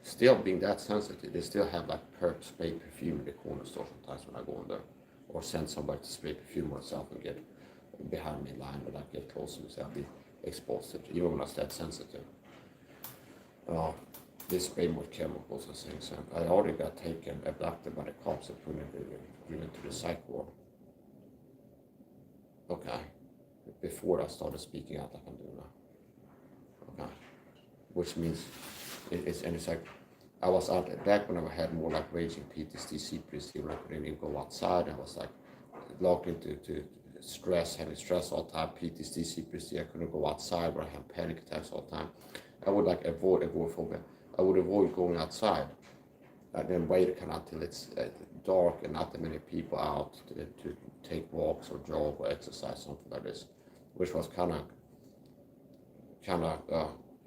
still being that sensitive, they still have like spray perfume in the corner store sometimes when I go in there. Or send somebody to spray perfume myself and get behind me in line, but I get close to me, so I'll be exposed to it, even when I was that sensitive. They spray with chemicals and things. And I already got abducted by the cops and put into the psych ward. Okay. Before I started speaking out like I'm doing now. Okay. Which means it's like I was out back when I had more like raging PTSD, CPTSD, when I couldn't even go outside. I was like locked into stress, having stress all the time, PTSD, CPTSD. I couldn't go outside, where I had panic attacks all the time. I would like avoid phobia. I would avoid going outside and then wait kind of until it's dark and not that many people out to take walks or jog or exercise, something like this, which was kind of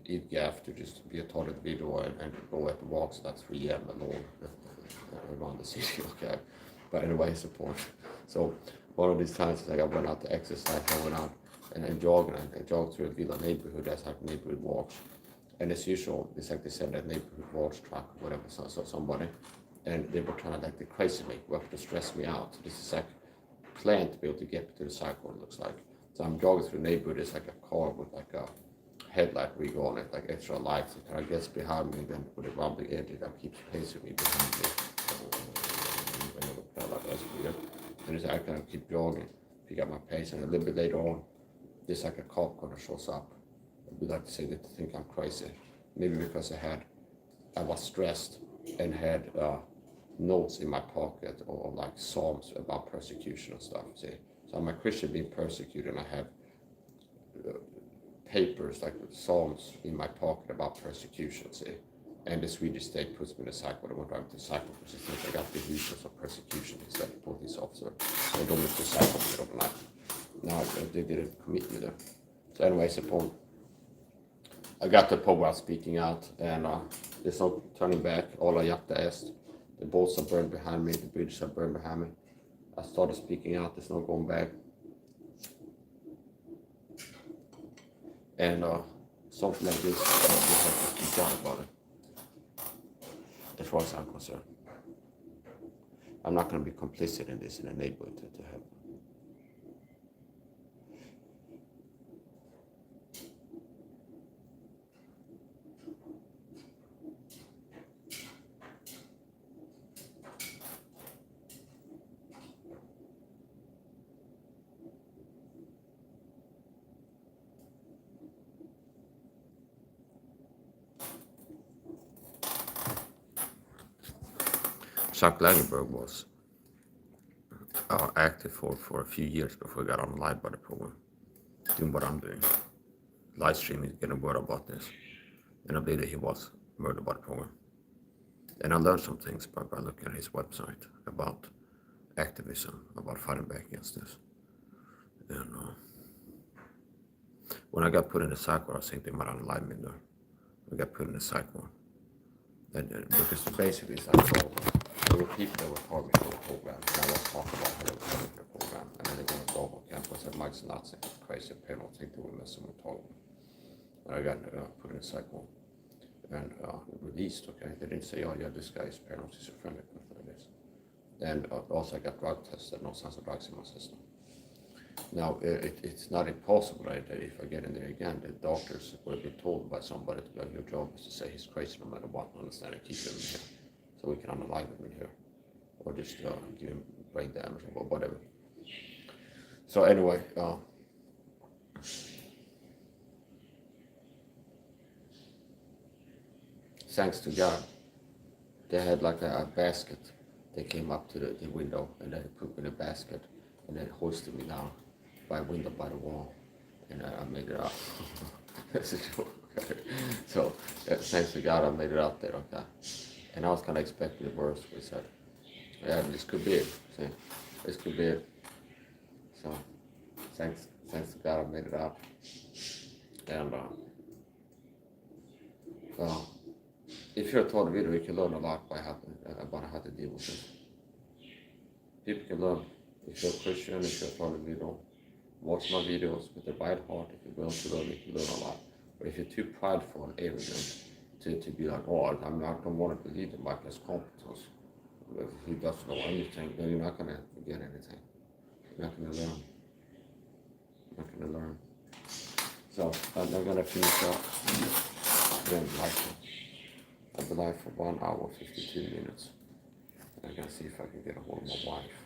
eat gaff to just be a total video and go at the walks at 3 a.m. alone around the city. Okay, but anyway, it's the point. So one of these times, like I went out to exercise, I went out and jogging. I jogged through a villa neighborhood. That's like neighborhood walks. And as usual, it's like they send that neighborhood watch truck or whatever, so somebody, and they were trying to like to crazy me, work to stress me out. So this is like planned to be able to get to the cycle, it looks like. So I'm jogging through the neighborhood, it's like a car with like a headlight rig on it, like extra lights. The car gets behind me, and then with a rumbling engine that keeps pacing me behind me. That's weird. And it's, I kind of keep jogging, pick up my pace, and a little bit later on, there's like a cop car that shows up. I'd like to say that they think I'm crazy. Maybe because I was stressed and had notes in my pocket or like psalms about persecution and stuff. See, so I'm a Christian being persecuted, and I have papers like psalms in my pocket about persecution. See, and the Swedish state puts me in a cycle. I went driving to cycle because they think I got the visas of persecution instead of police officer. They don't need to cycle me middle of the night. No, they didn't commit me there. So anyways, I got the point where I was speaking out, and there's no turning back. All I have to ask. The boats are burned behind me, the bridges are burned behind me. I started speaking out, there's no going back. And something like this, you have to speak out about it. As far as I'm concerned. I'm not going to be complicit in this and enable it to happen. Chuck Langenberg was active for a few years before he got on the live body program, doing what I'm doing, live streaming, getting word about this. And I believe that he was murdered by the program. And I learned some things by looking at his website about activism, about fighting back against this. And when I got put in the psych ward, I think they might unalive me there. I got put in the psych ward. And because basically it's like, there were people that were part of the program, and I was talking about how they were part of the program, and then they're going to go on campus, and Mike's not saying crazy, I don't think they were messing with talking. And I got put in a psych ward and released, okay? They didn't say, oh yeah, this guy is paranoid schizophrenic, nothing like this. And also I got drug tested, no signs of drugs in my system. Now, it's not impossible, right, that if I get in there again, the doctors will be told by somebody to go, your job is to say he's crazy no matter what, understand, and keep him in here. So we can unalive him in here. Or just give him brain damage or whatever. So anyway, thanks to God, they had like a basket. They came up to the window and they put me in a basket and then hoisted me down by a window by the wall. And I made it out. That's a joke. Okay. So thanks to God, I made it out there. Okay. And I was kind of expecting the worst. We said, yeah, this could be it. See, this could be it. So thanks to God, I made it out. And if you're taught a video, you can learn a lot about how to deal with it. People can learn. If you're a Christian, if you're taught a video, watch my videos with the right heart. If you're willing to learn, you can learn a lot. But if you're too prideful and arrogant to be like, oh, I don't want to believe in Michael's competence. If he doesn't know anything, then you're not going to get anything. You're not going to learn. You're not going to learn. So I'm going to finish up. Then I've been live for 1 hour, 52 minutes. I'm going to see if I can get a hold of my wife.